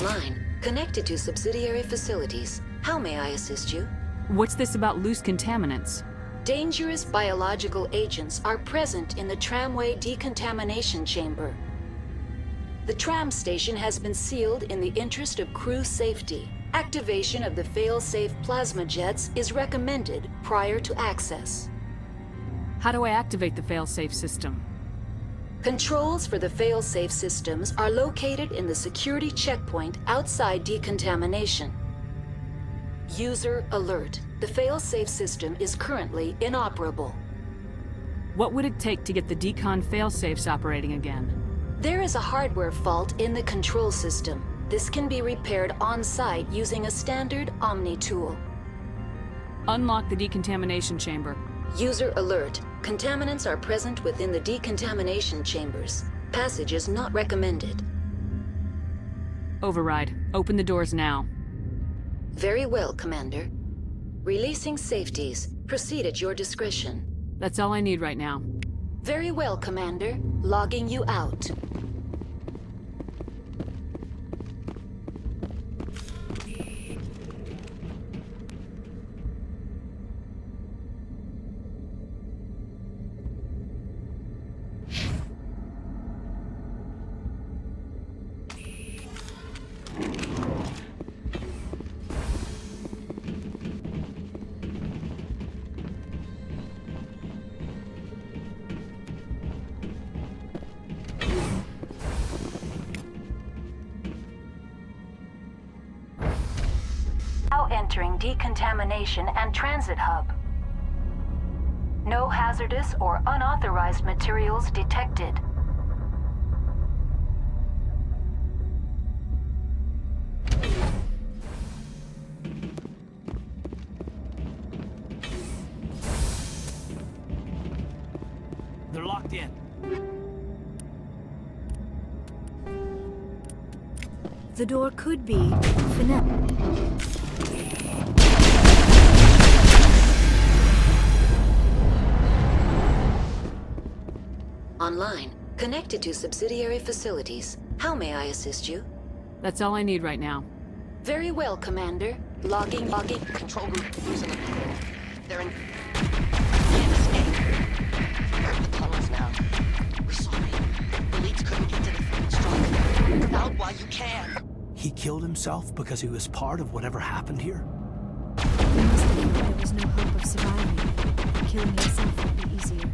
Line connected to subsidiary facilities. How may I assist you? What's this about loose contaminants? Dangerous biological agents are present in the tramway decontamination chamber. The tram station has been sealed in the interest of crew safety. Activation of the fail-safe plasma jets is recommended prior to access. How do I activate the fail-safe system? Controls for the fail-safe systems are located in the security checkpoint outside decontamination. User alert. The fail-safe system is currently inoperable. What would it take to get the decon fail-safes operating again? There is a hardware fault in the control system. This can be repaired on-site using a standard Omni tool. Unlock the decontamination chamber. User alert. Contaminants are present within the decontamination chambers. Passage is not recommended. Override. Open the doors now. Very well, Commander. Releasing safeties. Proceed at your discretion. That's all I need right now. Very well, Commander. Logging you out. Now entering decontamination and transit hub. No hazardous or unauthorized materials detected. They're locked in. The door could be finesse. Online, connected to subsidiary facilities. How may I assist you? That's all I need right now. Very well, Commander. Logging. Control group losing them. They're in... Can't escape. The tunnels now. We're sorry. Elites couldn't get to the structure. Out while you can. He killed himself because he was part of whatever happened here? He must have thought there was no hope of surviving. Killing himself would be easier.